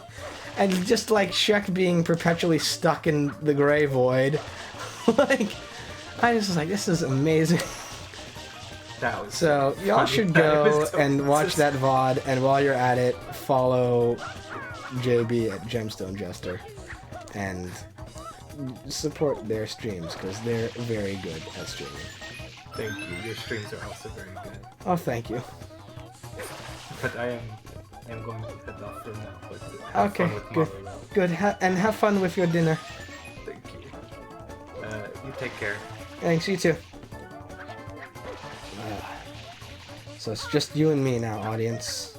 and just like Shrek being perpetually stuck in the gray void. Like, I was just like, this is amazing. That was So y'all should go and watch that VOD, and while you're at it, follow JB at Gemstone Jester and support their streams, because they're very good at streaming. Thank you. Your streams are also very good. Oh, thank you. But I am going to head off for now. But have Okay, fun with good. Mario. Good, and have fun with your dinner. Thank you. You take care. Thanks, you too. So it's just you and me now, audience.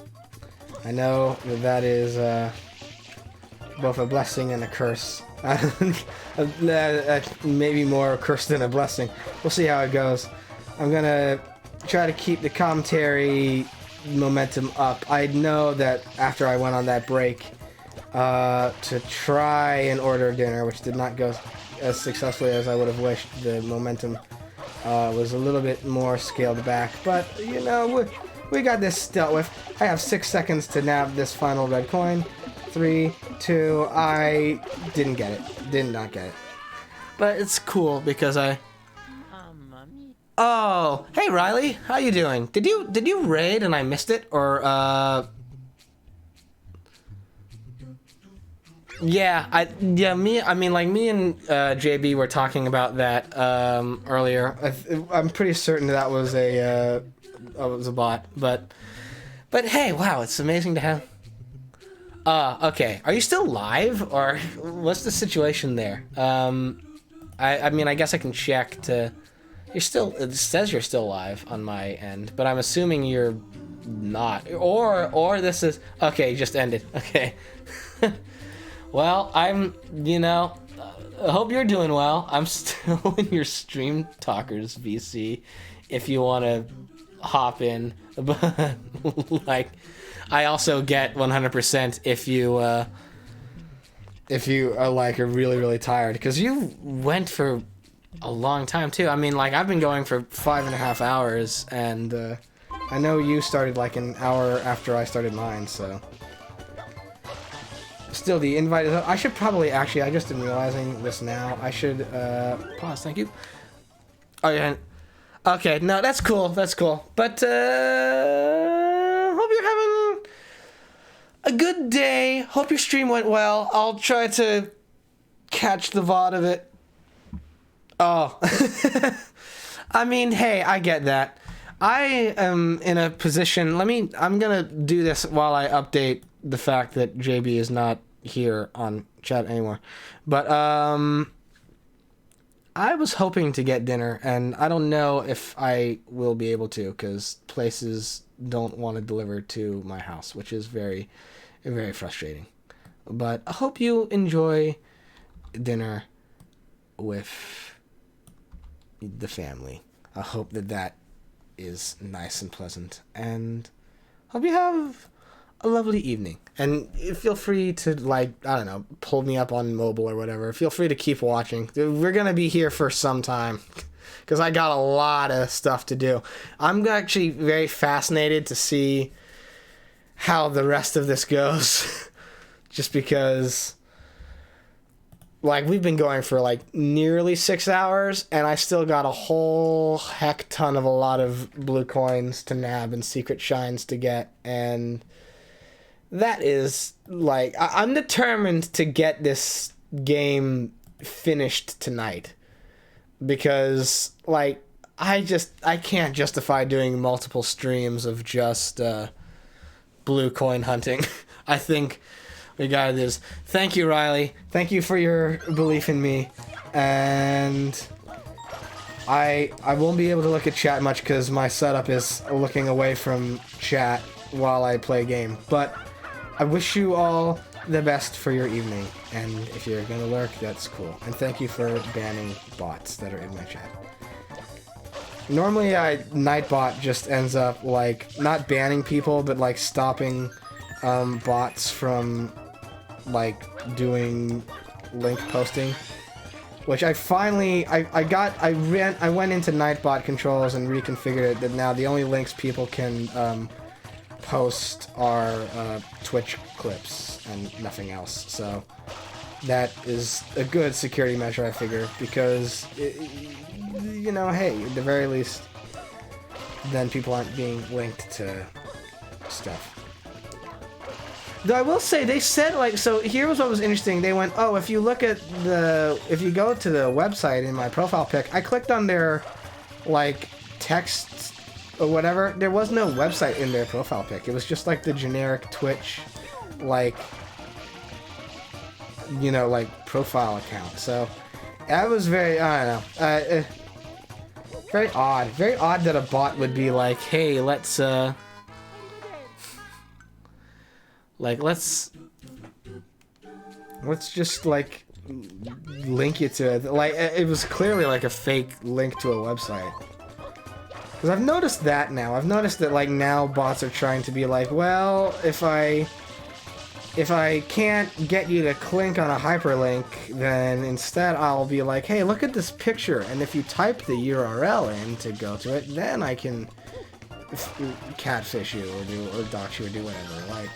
I know that is both a blessing and a curse. Maybe more a curse than a blessing. We'll see how it goes. I'm gonna try to keep the commentary momentum up. I know that after I went on that break to try and order dinner, which did not go as successfully as I would have wished, the momentum was a little bit more scaled back. But, you know, we got this dealt with. I have 6 seconds to nab this final red coin. 3, 2, I didn't get it. Did not get it. But it's cool because I Oh, hey Riley, how you doing? Did you raid and I missed it, or Yeah, me and JB were talking about that earlier. I'm pretty certain that was a bot, but hey, wow, it's amazing to have. Okay, are you still live, or what's the situation there? I mean, I guess I can check to. You're still. It says you're still live on my end, but I'm assuming you're not. Or this is okay. Just ended. Okay. Well, I hope you're doing well. I'm still in your Stream Talkers VC, if you want to hop in. But like, I also get 100% if you are like are really really tired, because you went for a long time too. I mean, like, I've been going for 5.5 hours, and I know you started like an hour after I started mine, so. Still, the invite is up. I should probably, actually, I just am realizing this now. I should, pause, thank you. Oh, yeah. Okay, no, that's cool, that's cool. But, hope you're having a good day. Hope your stream went well. I'll try to catch the VOD of it. Oh. I mean, hey, I get that. I am in a position, I'm gonna do this while I update the fact that JB is not here on chat anymore. But I was hoping to get dinner, and I don't know if I will be able to, because places don't want to deliver to my house, which is very, very frustrating. But I hope you enjoy dinner with the family. I hope that is nice and pleasant, and hope you have a lovely evening. And feel free to, like, I don't know, pull me up on mobile or whatever. Feel free to keep watching. We're gonna be here for some time, because I got a lot of stuff to do. I'm actually very fascinated to see how the rest of this goes. Just because, like, we've been going for like nearly 6 hours, and I still got a whole heck ton of a lot of blue coins to nab and secret shines to get, and that is, like, I'm determined to get this game finished tonight, because, like, I can't justify doing multiple streams of just blue coin hunting. I think we got this. Thank you, Riley. Thank you for your belief in me. And I won't be able to look at chat much because my setup is looking away from chat while I play a game. But I wish you all the best for your evening. And if you're gonna lurk, that's cool. And thank you for banning bots that are in my chat. Normally, Nightbot just ends up, like, not banning people, but, like, stopping bots from, like, doing link posting. Which I finally, I went into Nightbot controls and reconfigured it, that now the only links people can post are Twitch clips and nothing else. So that is a good security measure, I figure, because you know, hey, at the very least, then people aren't being linked to stuff. Though I will say, they said, like, so here was what was interesting. They went, oh, if you go to the website in my profile pic, I clicked on their, like, text or whatever. There was no website in their profile pic. It was just, like, the generic Twitch, like, you know, like, profile account. So that was very, I don't know, very odd. Very odd that a bot would be like, hey, let's just, like, link you to it. Like, it was clearly, like, a fake link to a website. Because I've noticed that now. I've noticed that, like, now bots are trying to be like, well, if I can't get you to click on a hyperlink, then instead I'll be like, hey, look at this picture, and if you type the URL in to go to it, then I can catfish you or dox you or do whatever. Like,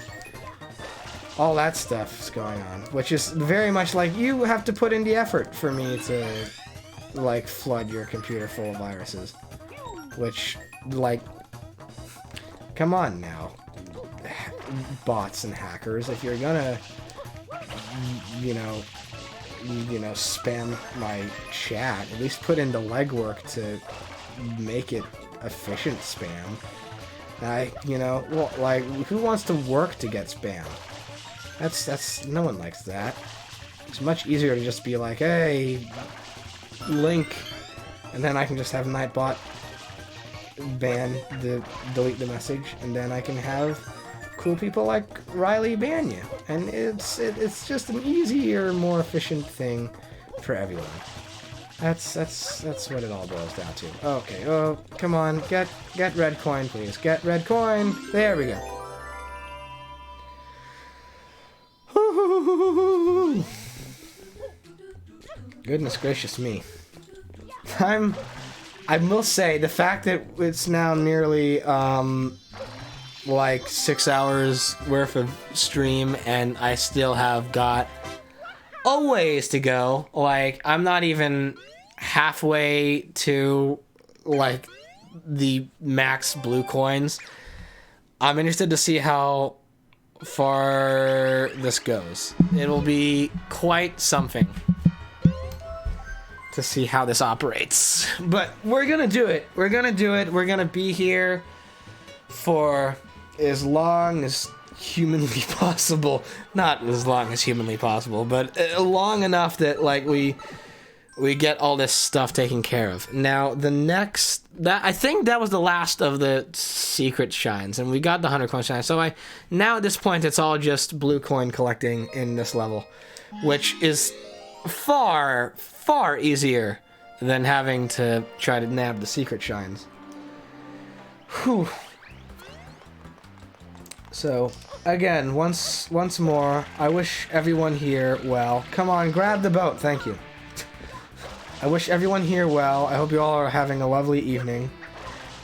all that stuff is going on, which is very much like, you have to put in the effort for me to, like, flood your computer full of viruses. which, like, come on now, bots and hackers, if you're gonna, you know, spam my chat, at least put in the legwork to make it efficient spam. Well, like, who wants to work to get spam? That's, no one likes that. It's much easier to just be like, hey, link, and then I can just have Nightbot delete the message, and then I can have cool people like Riley ban you. And it's just an easier, more efficient thing for everyone. That's what it all boils down to. Okay, oh, come on, get red coin, please. Get red coin. There we go. Goodness gracious me. I will say, the fact that it's now nearly, like 6 hours worth of stream and I still have got a ways to go. Like, I'm not even halfway to, like, the max blue coins. I'm interested to see how far this goes. It'll be quite something to see how this operates. But we're gonna do it. We're gonna do it. We're gonna be here for as long as humanly possible. Not as long as humanly possible, but long enough that, like, we get all this stuff taken care of. Now, the next... I think that was the last of the secret shines, and we got the 100 coin shine. So now at this point, it's all just blue coin collecting in this level, which is far, far easier than having to try to nab the secret shines. Whew. So, again, once more, I wish everyone here well. Come on, grab the boat. Thank you. I wish everyone here well. I hope you all are having a lovely evening.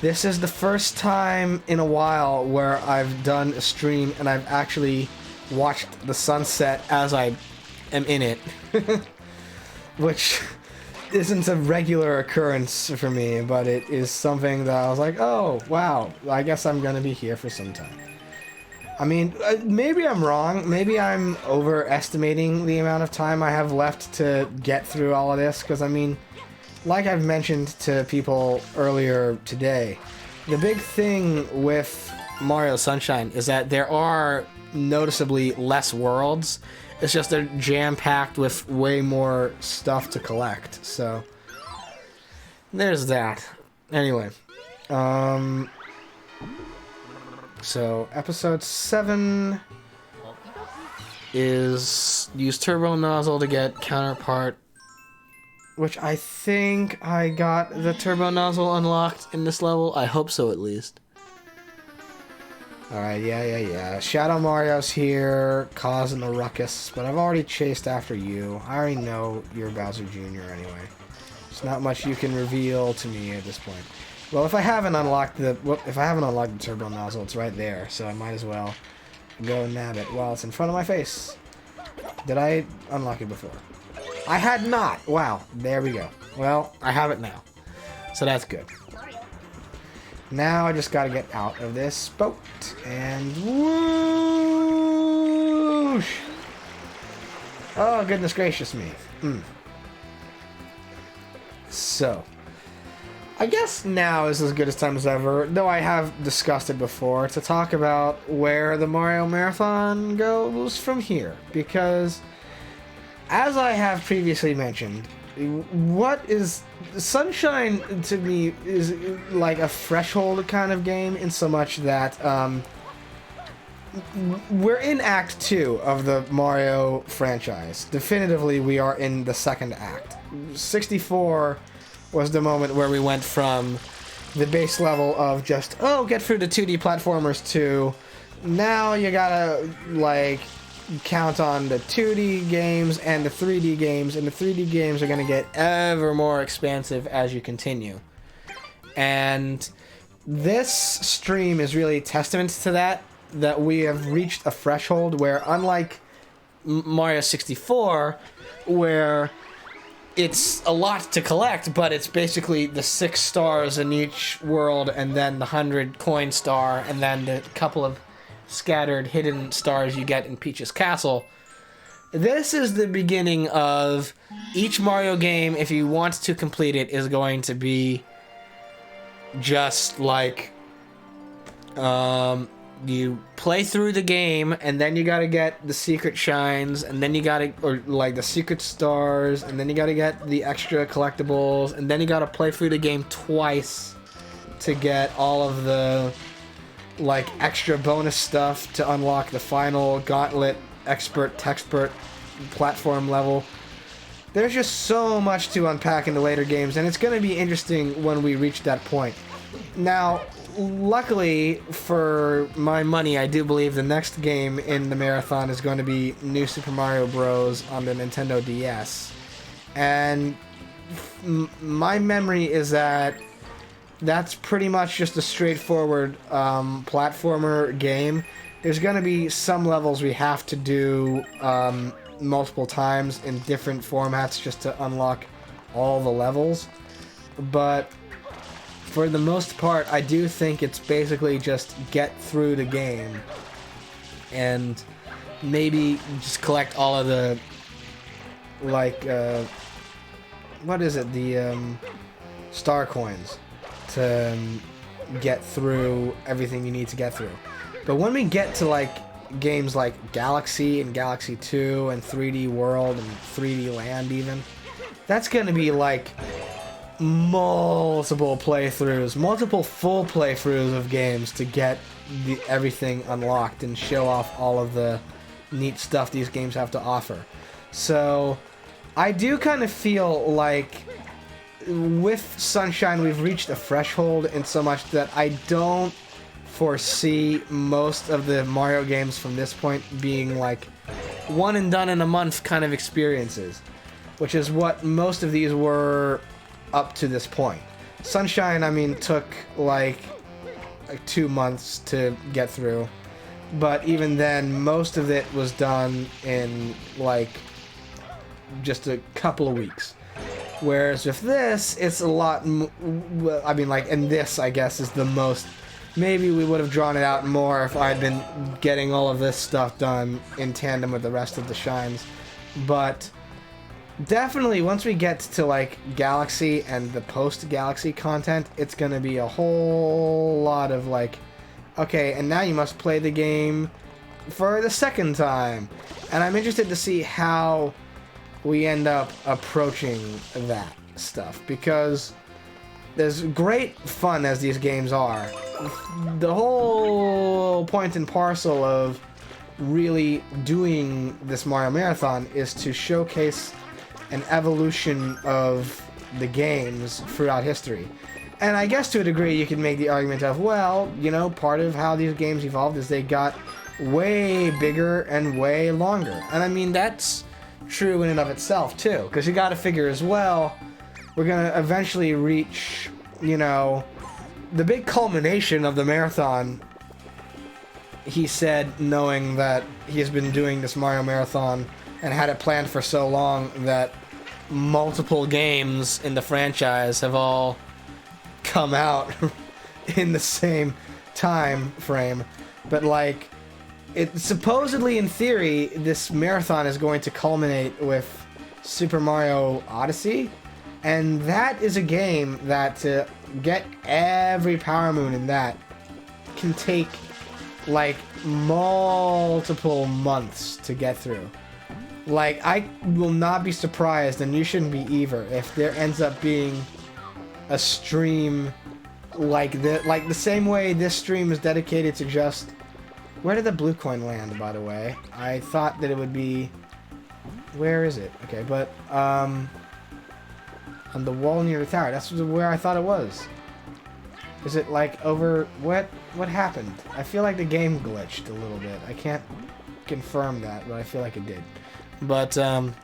This is the first time in a while where I've done a stream and I've actually watched the sunset as I am in it. Which isn't a regular occurrence for me, but it is something that I was like, oh, wow, I guess I'm gonna be here for some time. I mean, maybe I'm wrong. Maybe I'm overestimating the amount of time I have left to get through all of this, because, I mean, like I've mentioned to people earlier today, the big thing with Mario Sunshine is that there are noticeably less worlds. It's just they're jam-packed with way more stuff to collect, so there's that. Anyway, so, episode 7 is use turbo nozzle to get counterpart, which I think I got the turbo nozzle unlocked in this level. I hope so, at least. Alright, yeah. Shadow Mario's here, causing a ruckus, but I've already chased after you. I already know you're Bowser Jr. anyway. There's not much you can reveal to me at this point. Well, if I haven't unlocked the turbo nozzle, it's right there, so I might as well go and nab it while it's in front of my face. Did I unlock it before? I had not! Wow, there we go. Well, I have it now, so that's good. Now I just gotta get out of this boat, and whoosh! Oh, goodness gracious me. So... I guess now is as good a time as ever, though I have discussed it before, to talk about where the Mario Marathon goes from here. Because, as I have previously mentioned, what is... Sunshine, to me, is like a threshold kind of game, in so much that, we're in Act 2 of the Mario franchise. Definitively, we are in the second act. 64... was the moment where we went from the base level of just, oh, get through the 2D platformers to now you gotta, like, count on the 2D games and the 3D games, and the 3D games are gonna get ever more expansive as you continue. And this stream is really a testament to that we have reached a threshold where, unlike Mario 64, where it's a lot to collect, but it's basically the 6 stars in each world, and then the 100 coin star, and then the couple of scattered hidden stars you get in Peach's Castle. This is the beginning of each Mario game, if you want to complete it, is going to be just like you play through the game, and then you gotta get the secret shines, and then you gotta, or like the secret stars, and then you gotta get the extra collectibles, and then you gotta play through the game twice to get all of the like extra bonus stuff to unlock the final gauntlet texpert platform level. There's just so much to unpack in the later games, and it's going to be interesting when we reach that point. Now, luckily for my money, I do believe the next game in the marathon is going to be New Super Mario Bros. On the Nintendo DS. And my memory is that that's pretty much just a straightforward platformer game. There's going to be some levels we have to do multiple times in different formats just to unlock all the levels. But for the most part, I do think it's basically just get through the game and maybe just collect all of the, like, what is it, the star coins to get through everything you need to get through. But when we get to like games like Galaxy and Galaxy 2 and 3D World and 3D Land even, that's gonna be like multiple playthroughs, multiple full playthroughs of games to get everything unlocked and show off all of the neat stuff these games have to offer. So I do kind of feel like with Sunshine we've reached a threshold in so much that I don't foresee most of the Mario games from this point being like one and done in a month kind of experiences, which is what most of these were up to this point. Sunshine, I mean, took like 2 months to get through, but even then most of it was done in like just a couple of weeks. Whereas with this, it's a lot, I mean, like, and this, I guess, is the most, maybe we would have drawn it out more if I'd been getting all of this stuff done in tandem with the rest of the shines. But definitely, once we get to, like, Galaxy and the post-Galaxy content, it's gonna be a whole lot of, like, okay, and now you must play the game for the second time. And I'm interested to see how we end up approaching that stuff, because there's great fun as these games are. The whole point and parcel of really doing this Mario Marathon is to showcase an evolution of the games throughout history. And I guess to a degree you can make the argument of, well, you know, part of how these games evolved is they got way bigger and way longer. And I mean, that's true in and of itself too, because you got to figure as well, we're gonna eventually reach, you know, the big culmination of the marathon. He said, knowing that he's been doing this Mario Marathon and had it planned for so long that multiple games in the franchise have all come out in the same time frame, but like, it supposedly, in theory, this marathon is going to culminate with Super Mario Odyssey, and that is a game that to get every Power Moon in that can take like multiple months to get through. Like, I will not be surprised, and you shouldn't be either, if there ends up being a stream like the same way this stream is dedicated to just... Where did the blue coin land, by the way? I thought that it would be... Where is it? Okay, but, on the wall near the tower. That's where I thought it was. Is it, like, over... What happened? I feel like the game glitched a little bit. I can't confirm that, but I feel like it did. But, the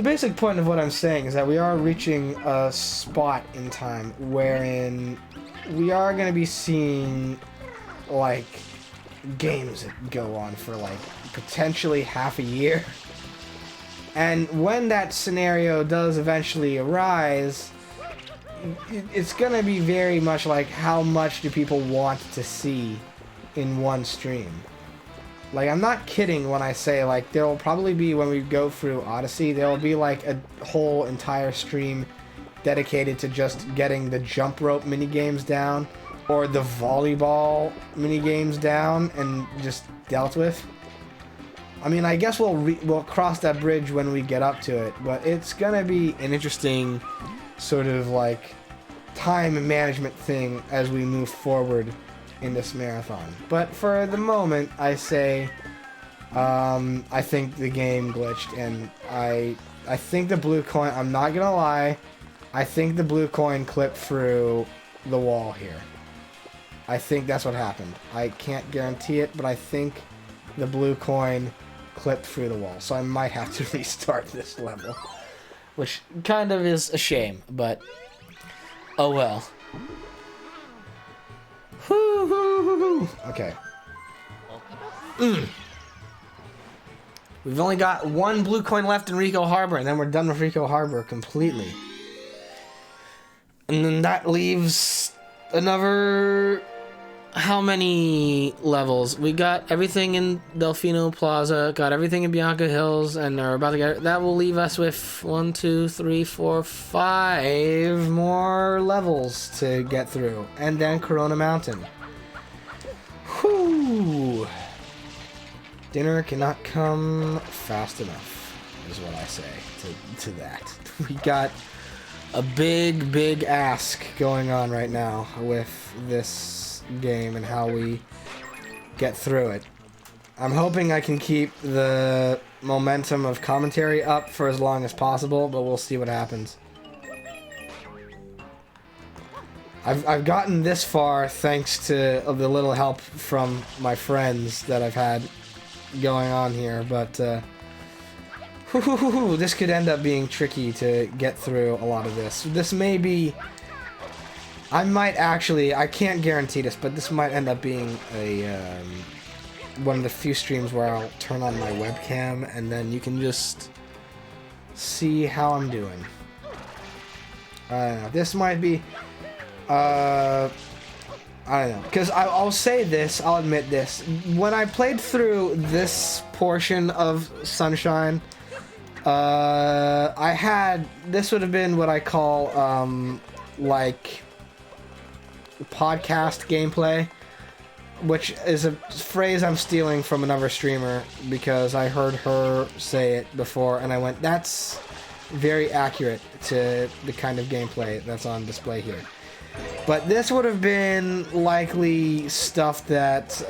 basic point of what I'm saying is that we are reaching a spot in time wherein we are going to be seeing... like games that go on for like potentially half a year, And when that scenario does eventually arise, it's going to be very much like how much do people want to see in one stream. Like, I'm not kidding when I say, like, there will probably be, when we go through Odyssey, there will be, like, a whole entire stream dedicated to just getting the jump rope minigames down, or the volleyball minigames down, and just dealt with. I mean, I guess we'll cross that bridge when we get up to it, but it's gonna be an interesting sort of, like, time management thing as we move forward in this marathon. But for the moment, I say, I think the game glitched, and I think the blue coin, I'm not gonna lie, I think the blue coin clipped through the wall here. I think that's what happened. I can't guarantee it, but I think the blue coin clipped through the wall, so I might have to restart this level. Which kind of is a shame, but oh well. Okay. We've only got one blue coin left in Ricco Harbor, and then we're done with Ricco Harbor completely. And then that leaves another... How many levels? We got everything in Delfino Plaza, got everything in Bianca Hills, and are about to get... That will leave us with 1, 2, 3, 4, 5 more levels to get through. And then Corona Mountain. Whew. Dinner cannot come fast enough, is what I say to that. We got a big ask going on right now with this game and how we get through it. I'm hoping I can keep the momentum of commentary up for as long as possible, but we'll see what happens. I've gotten this far thanks to the little help from my friends that I've had going on here, but this could end up being tricky to get through a lot of this. This may be... I might actually, I can't guarantee this, but this might end up being a one of the few streams where I'll turn on my webcam and then you can just see how I'm doing. This might be, I don't know, because I'll say this, I'll admit this. When I played through this portion of Sunshine, I had, this would have been what I call, like... podcast gameplay, which is a phrase I'm stealing from another streamer because I heard her say it before and I went, that's very accurate to the kind of gameplay that's on display here. But this would have been likely stuff that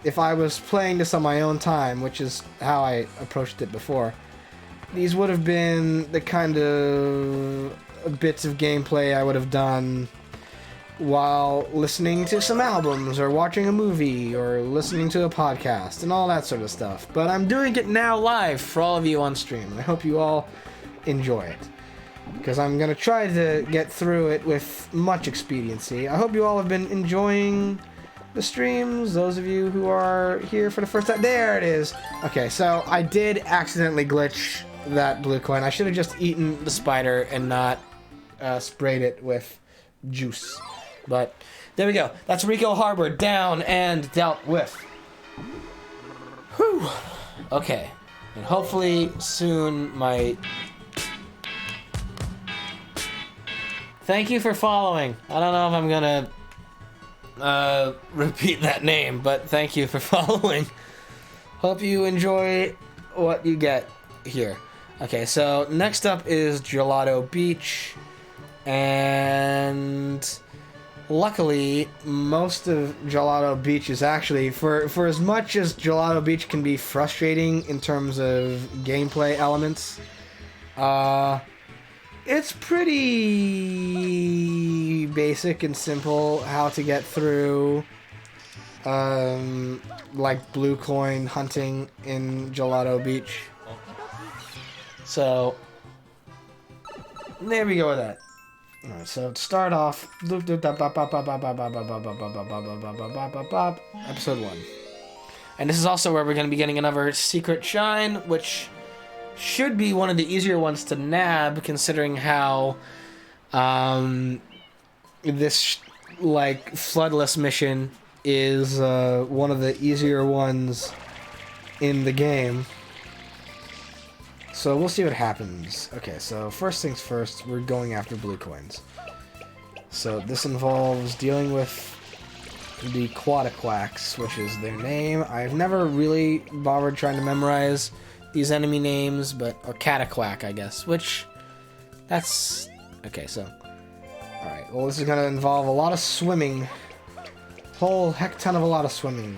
if I was playing this on my own time, which is how I approached it before, these would have been the kind of bits of gameplay I would have done while listening to some albums, or watching a movie, or listening to a podcast, and all that sort of stuff. But I'm doing it now live for all of you on stream, and I hope you all enjoy it. Because I'm going to try to get through it with much expediency. I hope you all have been enjoying the streams, those of you who are here for the first time. There it is! Okay, so I did accidentally glitch that blue coin. I should have just eaten the spider and not sprayed it with juice. But there we go. That's Ricco Harbor down and dealt with. Whew. Okay. And hopefully soon my... Thank you for following. I don't know if I'm gonna repeat that name, but thank you for following. Hope you enjoy what you get here. Okay, so next up is Gelato Beach. And... luckily, most of Gelato Beach is actually, for as much as Gelato Beach can be frustrating in terms of gameplay elements, it's pretty basic and simple how to get through, like blue coin hunting in Gelato Beach. So, there we go with that. Alright, so to start off, episode 1. And this is also where we're going to be getting another secret shine, which should be one of the easier ones to nab, considering how this like Floodless mission is one of the easier ones in the game. So we'll see what happens. Okay, so first things first, we're going after blue coins. So this involves dealing with the Quadaquax, which is their name. I've never really bothered trying to memorize these enemy names, but... or Cataquack, I guess, which... that's... okay, so... alright, well this is gonna involve a lot of swimming. Whole heck ton of a lot of swimming.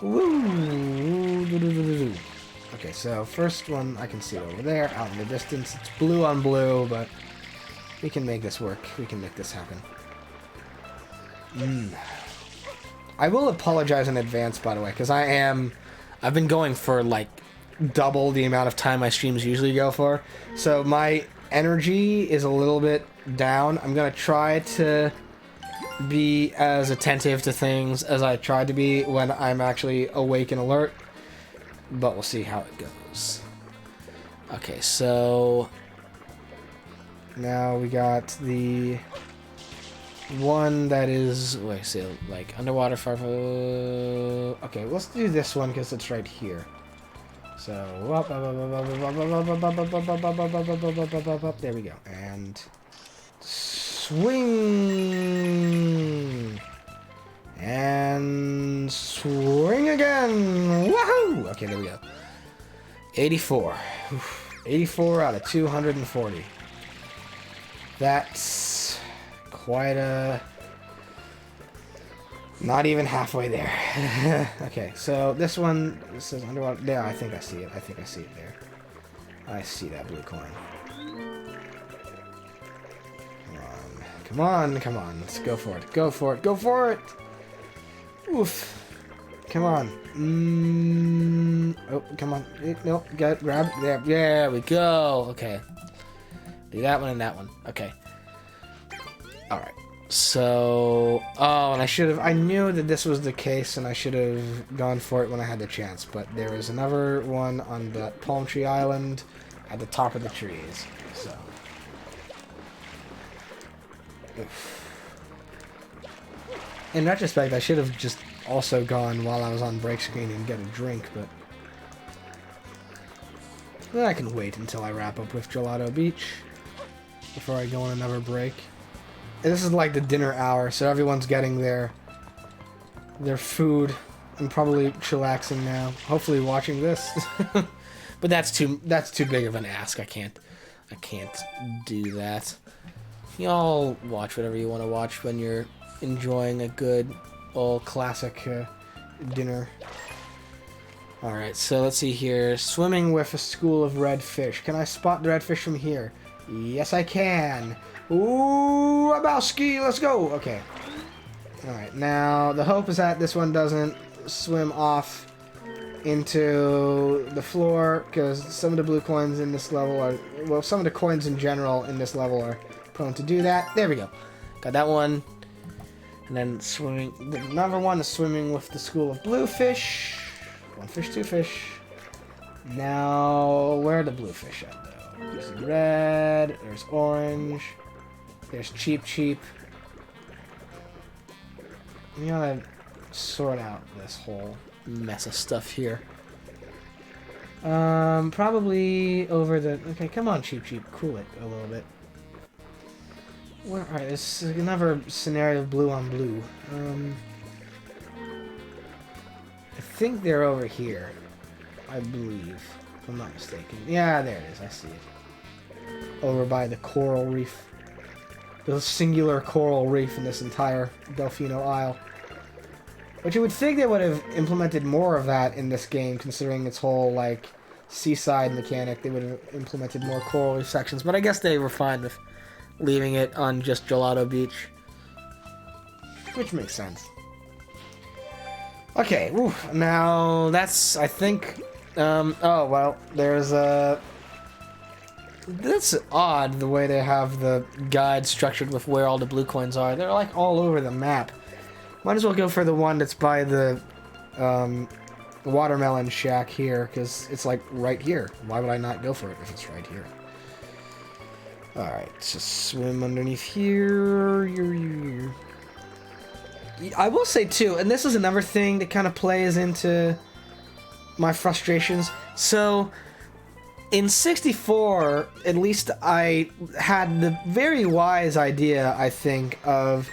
Woo! Okay, so first one, I can see it over there, out in the distance. It's blue on blue, but we can make this work. We can make this happen. I will apologize in advance, by the way, because I've been going for, like, double the amount of time my streams usually go for. So my energy is a little bit down. I'm going to try to be as attentive to things as I tried to be when I'm actually awake and alert. But we'll see how it goes. Okay, so... now we got the one that is... wait, see, like, underwater fire... okay, let's do this one because it's right here. So... there we go. And... swing! And swing again! Woohoo! Okay, there we go. 84. 84 out of 240. That's quite a... not even halfway there. Okay, so this one says underwater. Yeah, I think I see it. I think I see it there. I see that blue coin. Come on, come on. Let's go for it. Go for it. Go for it! Oof. Come on. Oh, come on. Nope. Grab. There we go. Okay. Do that one and that one. Okay. Alright. So... oh, and I knew that this was the case, and I should have gone for it when I had the chance. But there is another one on the Palm Tree Island at the top of the trees. So... oof. In retrospect, I should have just also gone while I was on break screen and get a drink, but... then I can wait until I wrap up with Gelato Beach before I go on another break. And this is like the dinner hour, so everyone's getting their food. I'm probably chillaxing now, hopefully watching this. But that's too big of an ask. I can't do that. Y'all watch whatever you want to watch when you're enjoying a good old classic dinner. Alright, so let's see here. Swimming with a school of red fish. Can I spot the red fish from here? Yes, I can. Ooh, Abowski, let's go. Okay. Alright, now the hope is that this one doesn't swim off into the floor, because some of the blue coins in this level are... well, some of the coins in general in this level are prone to do that. There we go. Got that one. And then swimming... the number one is swimming with the school of blue fish. One fish, two fish. Now, where are the blue fish at, though? There's red, there's orange, there's cheap. We gotta sort out this whole mess of stuff here. Probably over the... okay, come on, cheap. Cool it a little bit. Alright, this is another scenario of blue on blue. I think they're over here. I believe. If I'm not mistaken. Yeah, there it is. I see it. Over by the coral reef. The singular coral reef in this entire Delfino Isle. But you would think they would have implemented more of that in this game, considering its whole, like, seaside mechanic. They would have implemented more coral reef sections. But I guess they were fine with leaving it on just Gelato Beach. Which makes sense. Okay, whew, now that's, I think, oh, well, there's a... that's odd, the way they have the guide structured with where all the blue coins are. They're, like, all over the map. Might as well go for the one that's by the, watermelon shack here, because it's like right here. Why would I not go for it if it's right here? Alright, let's just swim underneath here. I will say too, and this is another thing that kind of plays into my frustrations. So, in 64, at least I had the very wise idea, I think, of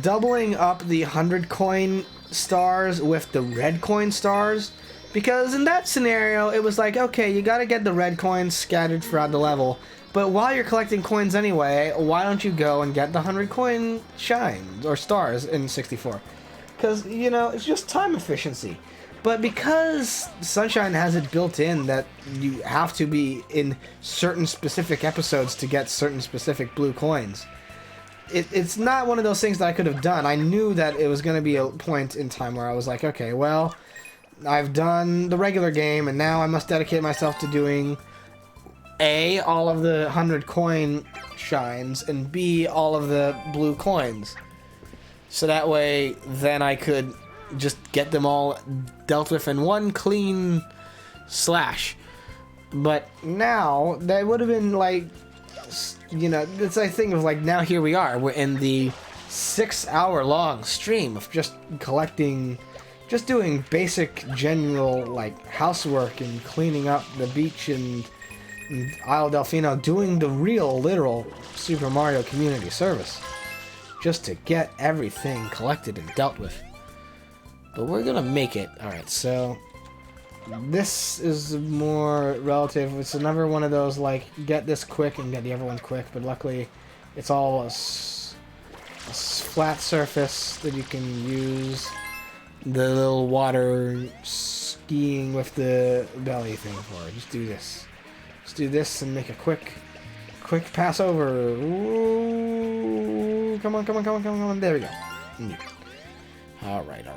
doubling up the 100 coin stars with the red coin stars. Because in that scenario, it was like, okay, you gotta get the red coins scattered throughout the level. But while you're collecting coins anyway, why don't you go and get the 100 coin shines, or stars, in 64? Because, you know, it's just time efficiency. But because Sunshine has it built in that you have to be in certain specific episodes to get certain specific blue coins, it's not one of those things that I could have done. I knew that it was going to be a point in time where I was like, okay, well, I've done the regular game, and now I must dedicate myself to doing A, all of the 100 coin shines, and B, all of the blue coins. So that way, then I could just get them all dealt with in one clean slash. But now, that would have been like, you know, it's I think of like, now here we are, we're in the 6-hour-long stream of just collecting, just doing basic general like housework and cleaning up the beach and Isle Delfino, doing the real, literal Super Mario community service, just to get everything collected and dealt with. But we're gonna make it. Alright, so this is more relative. It's another one of those, like, get this quick and get the other one quick, but luckily it's all a flat surface that you can use the little water skiing with the belly thing for. Just do this. Just do this and make a quick pass over. Ooh, come on, come on, come on, come on, come on. There we go. Alright.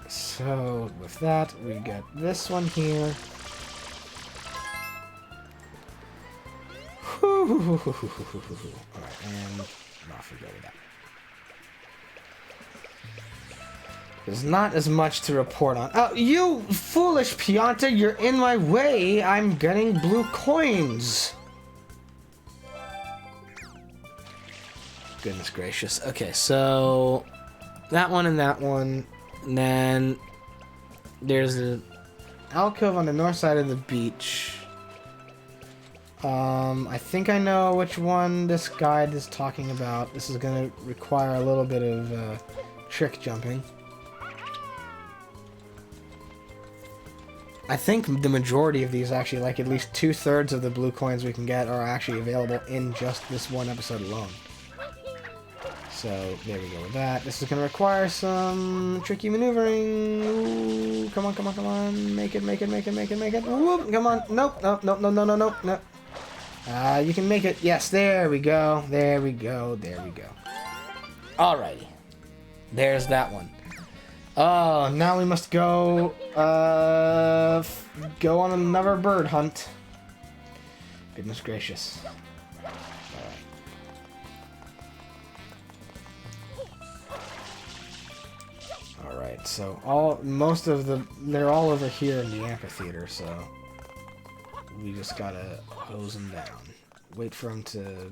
So, with that, we get this one here. Alright, and off we go with that. There's not as much to report on. Oh, you foolish Pianta, you're in my way! I'm getting blue coins! Goodness gracious. Okay, so that one and that one. And then there's an alcove on the north side of the beach. I think I know which one this guide is talking about. This is going to require a little bit of trick jumping. I think the majority of these actually, like at least 2/3 of the blue coins we can get are actually available in just this one episode alone. So, there we go with that. This is going to require some tricky maneuvering. Ooh, come on, come on, come on. Make it. Whoop, come on. Nope. No. You can make it. Yes, there we go. Alrighty. There's that one. Oh, now we must go, go on another bird hunt. Goodness gracious. Alright, so they're all over here in the amphitheater, so we just gotta hose them down. Wait for them to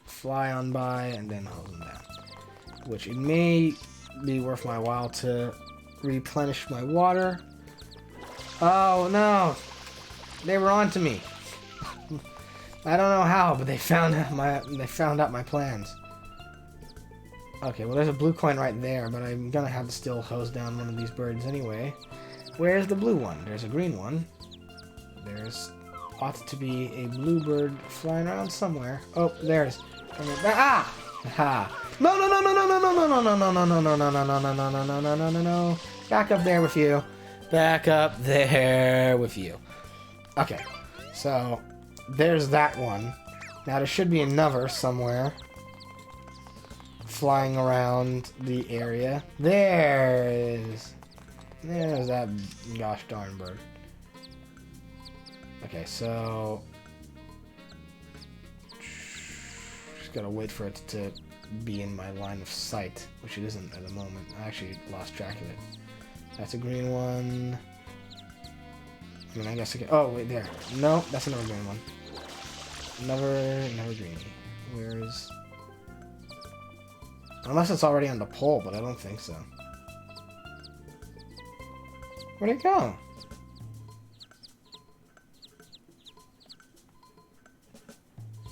fly on by and then hose them down. Which it may be worth my while to replenish my water. Oh no! They were onto me. I don't know how, but they found out my plans. Okay, well there's a blue coin right there, but I'm gonna have to still hose down one of these birds anyway. Where's the blue one? There's a green one. There's ought to be a blue bird flying around somewhere. Oh, there's. Ah! Ha! No! No! Back up there with you. Back up there with you. Okay, so there's that one. Now there should be another somewhere flying around the area. There's that gosh darn bird. Okay, so just gotta wait for it to be in my line of sight, which it isn't at the moment. I actually lost track of it. That's a green one. I mean, I guess I can... Oh, wait, there. No, that's another green one. Another greenie. Where is... Unless it's already on the pole, but I don't think so. Where'd it go?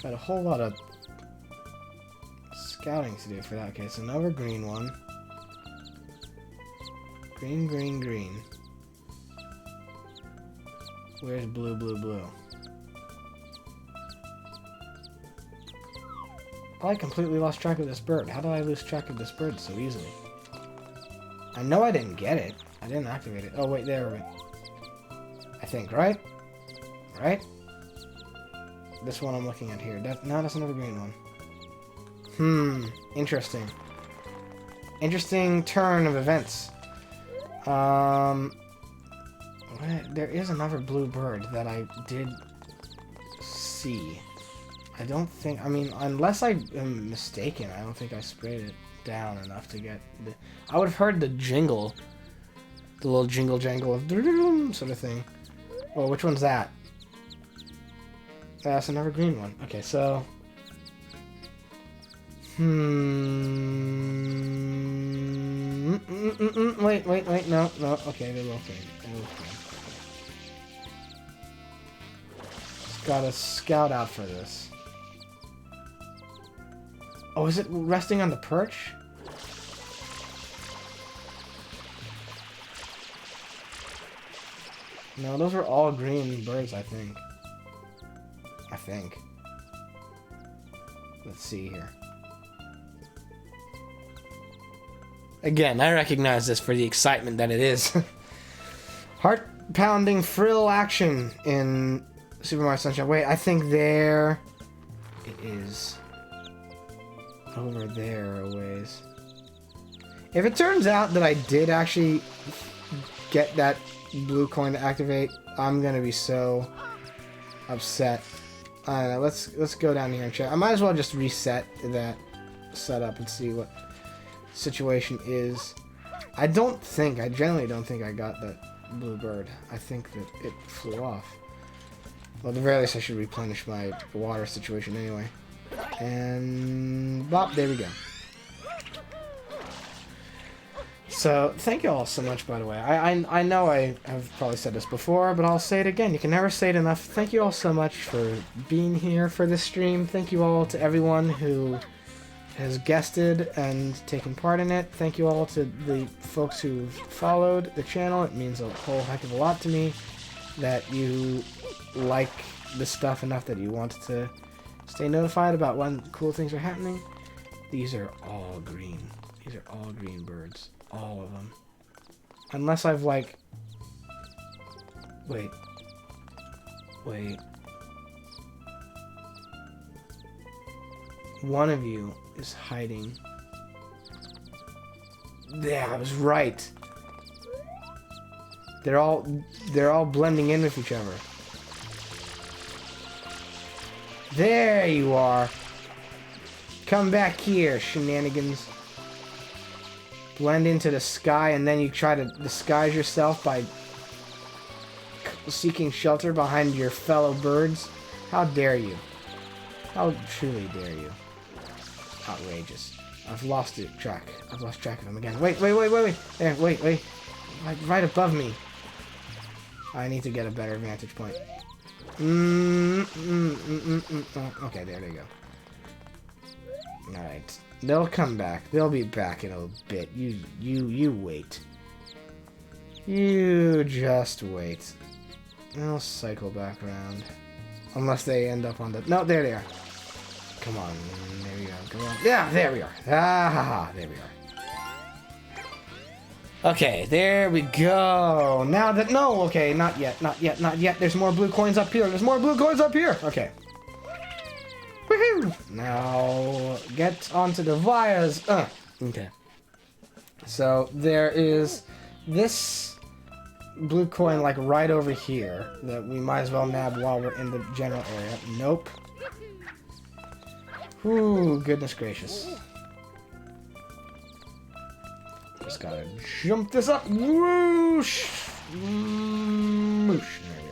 Got a whole lot of scouting to do for that. Okay, so another green one. Green, green, green. Where's blue, blue, blue? I completely lost track of this bird. How did I lose track of this bird so easily? I know I didn't get it. I didn't activate it. Oh, wait, there. I think, right? Right? This one I'm looking at here. No, that's another green one. Interesting. Interesting turn of events. There is another blue bird that I did see. I don't think, I mean, unless I am mistaken, I don't think I sprayed it down enough to get the... I would have heard the jingle. The little jingle jangle of sort of thing. Oh, which one's that? That's another green one. Okay, so... Wait, no. Okay, they're both green. Just gotta scout out for this. Oh, is it resting on the perch? No, those are all green birds, I think. Let's see here. Again, I recognize this for the excitement that it is. Heart-pounding frill action in Super Mario Sunshine. Wait, I think there... It is... over there a ways. If it turns out that I did actually get that blue coin to activate, I'm gonna be so upset. I don't know, let's go down here and check. I might as well just reset that setup and see what situation is. I generally don't think I got that blue bird. I think that it flew off. Well, at the very least I should replenish my water situation anyway. And bop, there we go. So, thank you all so much, by the way. I know I have probably said this before, but I'll say it again. You can never say it enough. Thank you all so much for being here for this stream. Thank you all to everyone who has guested and taken part in it. Thank you all to the folks who've followed the channel. It means a whole heck of a lot to me that you like this stuff enough that you want to stay notified about when cool things are happening. These are all green. These are all green birds. All of them. Unless I've like... Wait. One of you is hiding. Yeah, I was right. They're all blending in with each other. There you are. Come back here, shenanigans. Blend into the sky, and then you try to disguise yourself by seeking shelter behind your fellow birds. How dare you? How truly dare you? Outrageous. I've lost track. I've lost track of them again. Wait. There, wait. Like right above me. I need to get a better vantage point. Okay, there they go. Alright. They'll come back. They'll be back in a bit. You wait. You just wait. They'll cycle back around. Unless they end up on the... No, there they are. Come on. There we go. Come on. Yeah, there we are. Ah, there we are. Okay, there we go. Now that... No, okay, not yet. There's more blue coins up here. Okay. Woohoo! Now, get onto the wires. Okay. So, there is this blue coin, like, right over here that we might as well nab while we're in the general area. Nope. Ooh, goodness gracious. Just gotta jump this up. Whoosh! Moosh. There we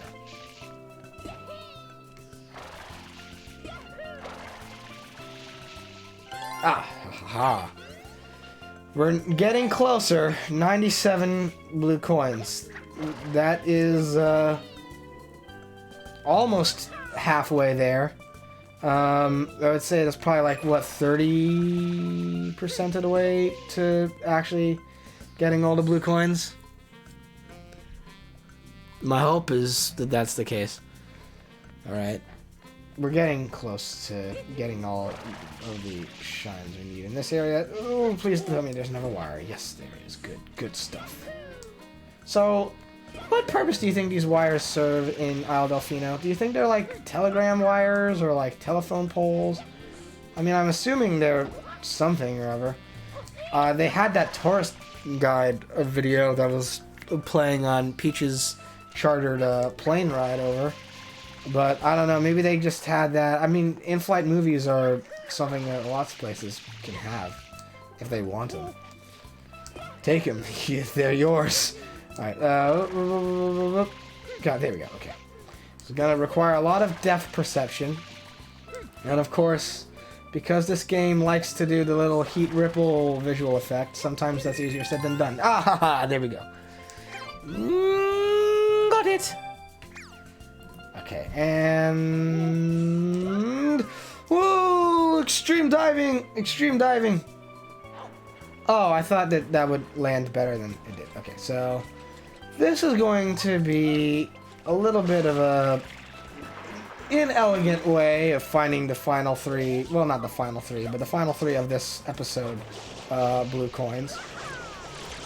go. Ah, ha. We're getting closer. 97 blue coins. That is almost halfway there. I would say that's probably like, what, 30% of the way to actually getting all the blue coins? My hope is that that's the case. Alright. We're getting close to getting all of the shines we need in this area. Oh, please tell me there's another wire. Yes, there is. Good, good stuff. So, what purpose do you think these wires serve in Isle Delfino? Do you think they're like telegram wires or like telephone poles? I mean, I'm assuming they're something or other. They had that tourist guide video that was playing on Peach's chartered plane ride over. But I don't know, maybe they just had that. I mean, in-flight movies are something that lots of places can have if they want them. Take them. They're yours. Alright, God, there we go, okay. It's gonna require a lot of depth perception. And of course, because this game likes to do the little heat ripple visual effect, sometimes that's easier said than done. Ah ha ha, there we go. Got it! Okay, and... Whoa! Extreme diving! Extreme diving! Oh, I thought that that would land better than it did. Okay, so... This is going to be a little bit of a inelegant way of finding the final three, well, not the final three, but the final three of this episode, blue coins.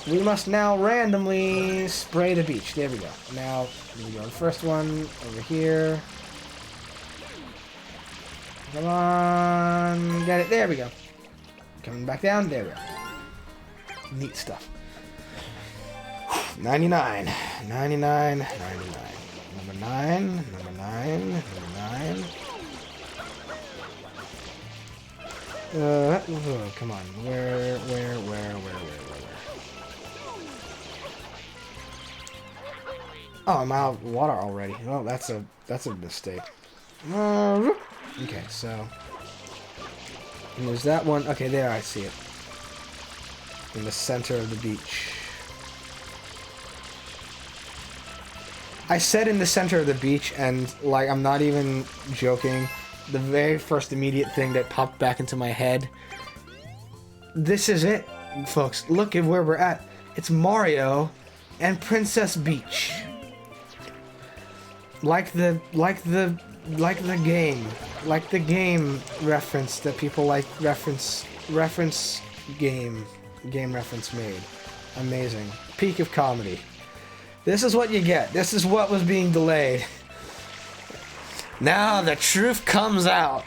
We must now randomly spray the beach. There we go. Now, here we go. The first one over here. Come on, get it. There we go. Coming back down. There we go. Neat stuff. 99, 99, 99. Number 9, number 9, number 9. Oh, come on. Where? Oh, I'm out of water already. Oh, that's a mistake. Okay, so and there's that one. Okay, there I see it. In the center of the beach. I said in the center of the beach, and like I'm not even joking. The very first immediate thing that popped back into my head. This is it, folks. Look at where we're at. It's Mario and Princess Beach. Like the game reference that people like reference game reference made. Amazing. Peak of comedy. This is what you get. This is what was being delayed. Now the truth comes out.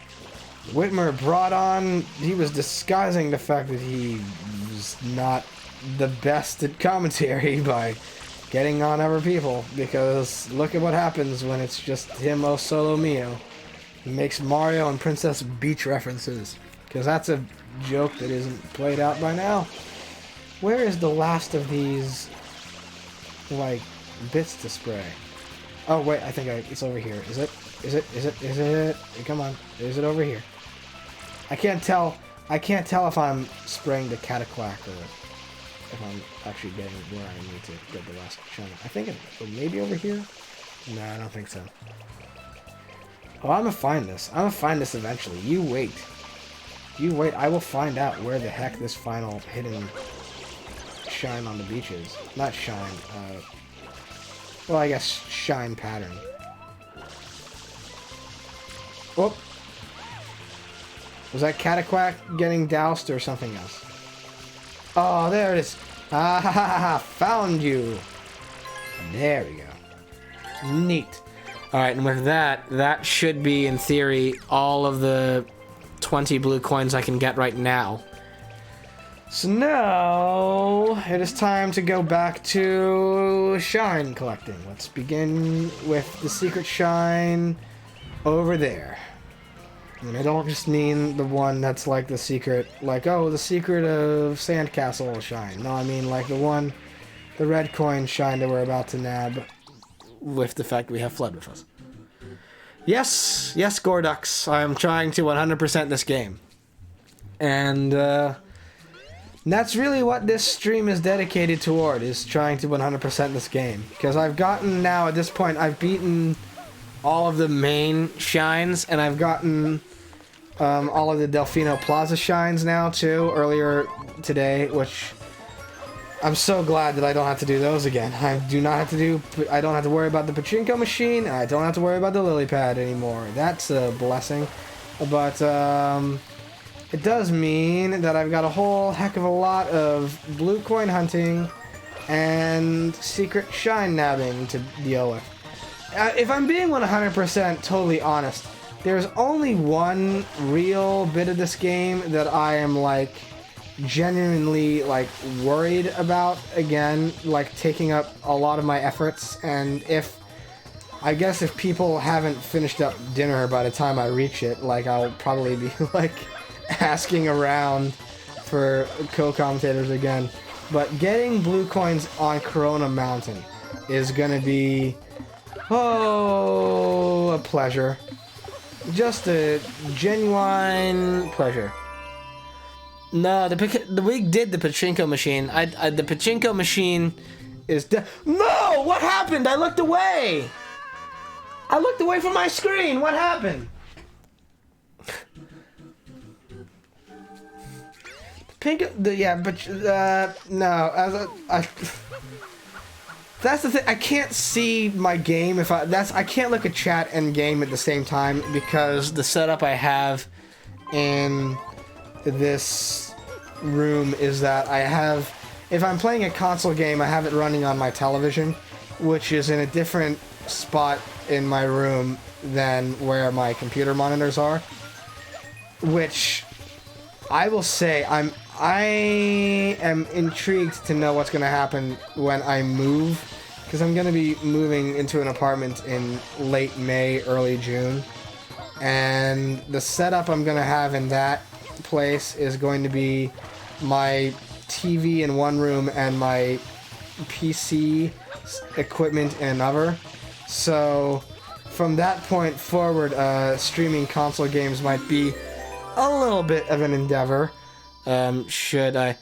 Whitmer brought on... He was disguising the fact that he was not the best at commentary by getting on other people. Because look at what happens when it's just him, oh solo mio. He makes Mario and Princess Beach references. Because that's a joke that isn't played out by now. Where is the last of these... like bits to spray? Oh wait, I think it's over here. Is it? Come on. Is it over here? I can't tell if I'm spraying the Cataquack or if I'm actually getting where I need to get the last channel. I think it maybe over here? No, I don't think so. Oh, I'm gonna find this. I'm gonna find this eventually. You wait. I will find out where the heck this final hidden shine on the beach is. Not shine, well, I guess shine pattern. Oh! Was that Cataquack getting doused or something else? Oh, there it is! Ah ha ha ha! Found you! There we go. Neat. Alright, and with that, that should be, in theory, all of the 20 blue coins I can get right now. So now, it is time to go back to shine collecting. Let's begin with the secret shine over there. And I don't just mean the one that's like the secret, like, oh, the secret of Sandcastle shine. No, I mean like the red coin shine that we're about to nab with the fact we have Flood with us. Yes, Gordux, I'm trying to 100% this game. And that's really what this stream is dedicated toward, is trying to 100% this game. Because I've gotten now, at this point, I've beaten all of the main shines, and I've gotten all of the Delfino Plaza shines now, too, earlier today, which I'm so glad that I don't have to do those again. I don't have to worry about the pachinko machine, and I don't have to worry about the lily pad anymore. That's a blessing. But, it does mean that I've got a whole heck of a lot of blue coin hunting and secret shine nabbing to deal with. If I'm being 100% totally honest, there's only one real bit of this game that I am, like, genuinely, like, worried about, again, like, taking up a lot of my efforts, and I guess if people haven't finished up dinner by the time I reach it, like, I'll probably be, like, asking around for co-commentators again. But getting blue coins on Corona Mountain is gonna be, a pleasure. Just a genuine pleasure. No, we did the pachinko machine. The pachinko machine is No! What happened? I looked away! I looked away from my screen! What happened? No. That's the thing. I can't see my game I can't look at chat and game at the same time because the setup I have in this room is that if I'm playing a console game, I have it running on my television, which is in a different spot in my room than where my computer monitors are. Which I will say I am intrigued to know what's going to happen when I move, because I'm going to be moving into an apartment in late May, early June, and the setup I'm going to have in that place is going to be my TV in one room and my PC equipment in another. So from that point forward, streaming console games might be a little bit of an endeavor. Should I...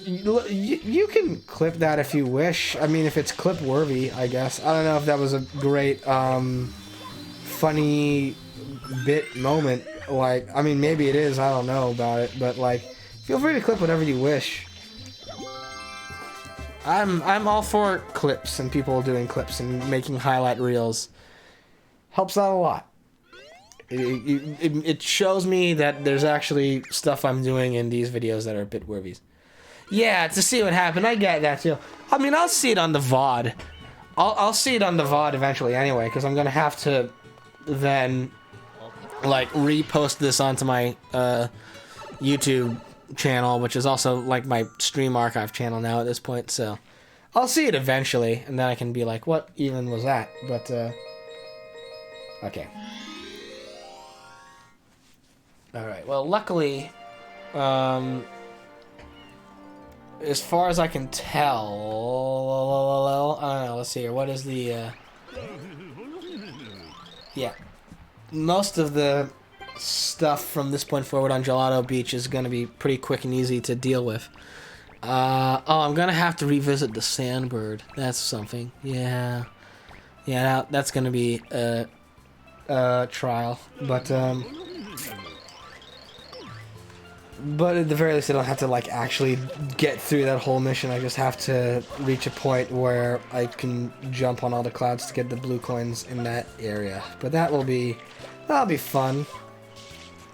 You can clip that if you wish. I mean, if it's clip worthy, I guess. I don't know if that was a great, funny bit moment. Like, I mean, maybe it is. I don't know about it. But, like, feel free to clip whatever you wish. I'm all for clips and people doing clips and making highlight reels. Helps out a lot. It shows me that there's actually stuff I'm doing in these videos that are a bit worthy. Yeah, to see what happened, I get that too. I mean, I'll see it on the VOD. I'll see it on the VOD eventually anyway, because I'm gonna have to then, like, repost this onto my YouTube channel, which is also, like, my stream archive channel now at this point, so I'll see it eventually, and then I can be like, what even was that? But, okay. Alright, well, luckily, as far as I can tell, I don't know, let's see here, what is the, yeah, most of the stuff from this point forward on Gelato Beach is going to be pretty quick and easy to deal with. I'm going to have to revisit the Sandbird, that's something, yeah, that's going to be a trial, but at the very least, I don't have to, like, actually get through that whole mission. I just have to reach a point where I can jump on all the clouds to get the blue coins in that area. But that'll be fun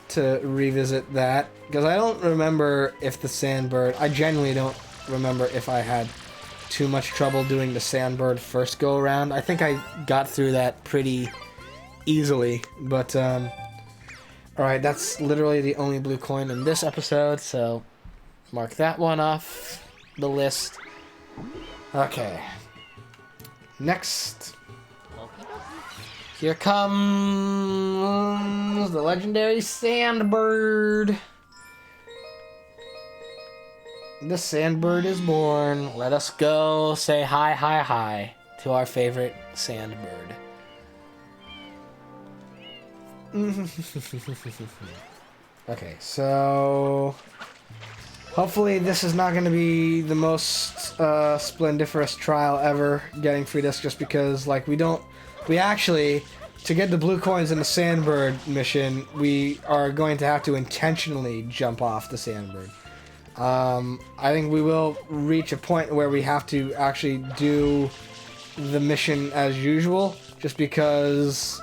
to revisit that, because I don't remember if the Sandbird... I genuinely don't remember if I had too much trouble doing the Sandbird first go-around. I think I got through that pretty easily, but, alright, that's literally the only blue coin in this episode, so mark that one off the list. Okay. Next. Here comes the legendary Sandbird. The Sandbird is born. Let us go say hi, hi, hi to our favorite Sandbird. Okay, so hopefully this is not going to be the most splendiferous trial ever getting free disc, just because like we actually, to get the blue coins in the Sandbird mission, we are going to have to intentionally jump off the Sandbird. I think we will reach a point where we have to actually do the mission as usual, just because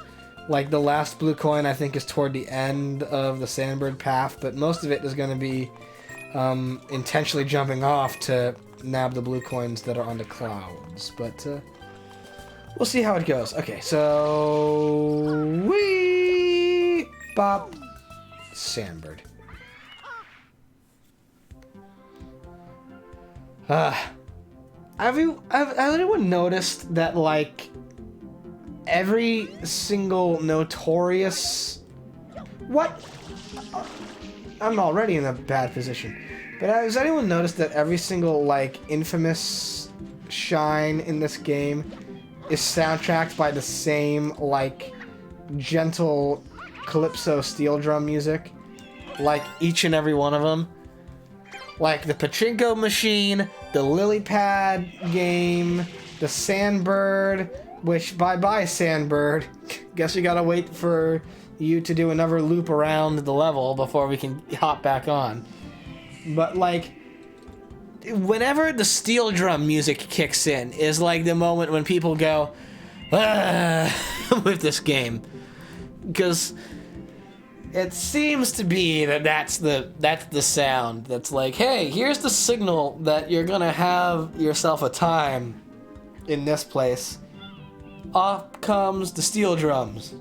like the last blue coin I think is toward the end of the Sandbird path, but most of it is going to be intentionally jumping off to nab the blue coins that are on the clouds, but we'll see how it goes. Okay, so wee bop Sandbird. Have anyone noticed that like every single notorious... What? I'm already in a bad position. But has anyone noticed that every single like infamous shine in this game is soundtracked by the same like gentle calypso steel drum music? Like each and every one of them. Like the Pachinko machine, the lily pad game, the Sandbird, which bye-bye Sandbird. Guess we gotta wait for you to do another loop around the level before we can hop back on. But like, whenever the steel drum music kicks in is like the moment when people go, with this game. Because it seems to be that that's the sound that's like, hey, here's the signal that you're gonna have yourself a time in this place. Off comes the steel drums.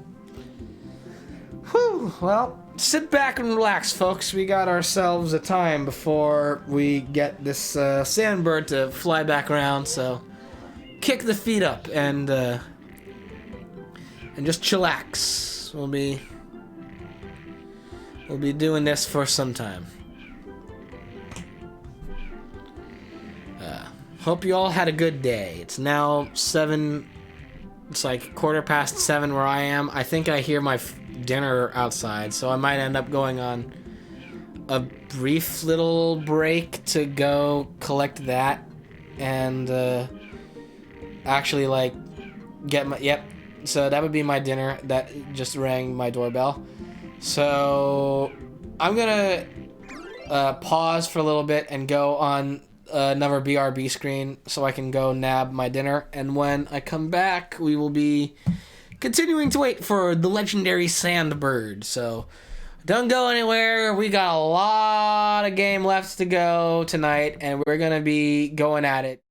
Whew, well, sit back and relax, folks. We got ourselves a time before we get this Sandbird to fly back around, so kick the feet up and just chillax. We'll be doing this for some time. Hope you all had a good day. It's now 7. It's like 7:15 where I am. I think I hear my dinner outside, so I might end up going on a brief little break to go collect that and actually like get my... Yep. So that would be my dinner. That just rang my doorbell. So I'm gonna pause for a little bit and go on another BRB screen so I can go nab my dinner, and when I come back we will be continuing to wait for the legendary Sandbird. So don't go anywhere. We got a lot of game left to go tonight, and we're gonna be going at it.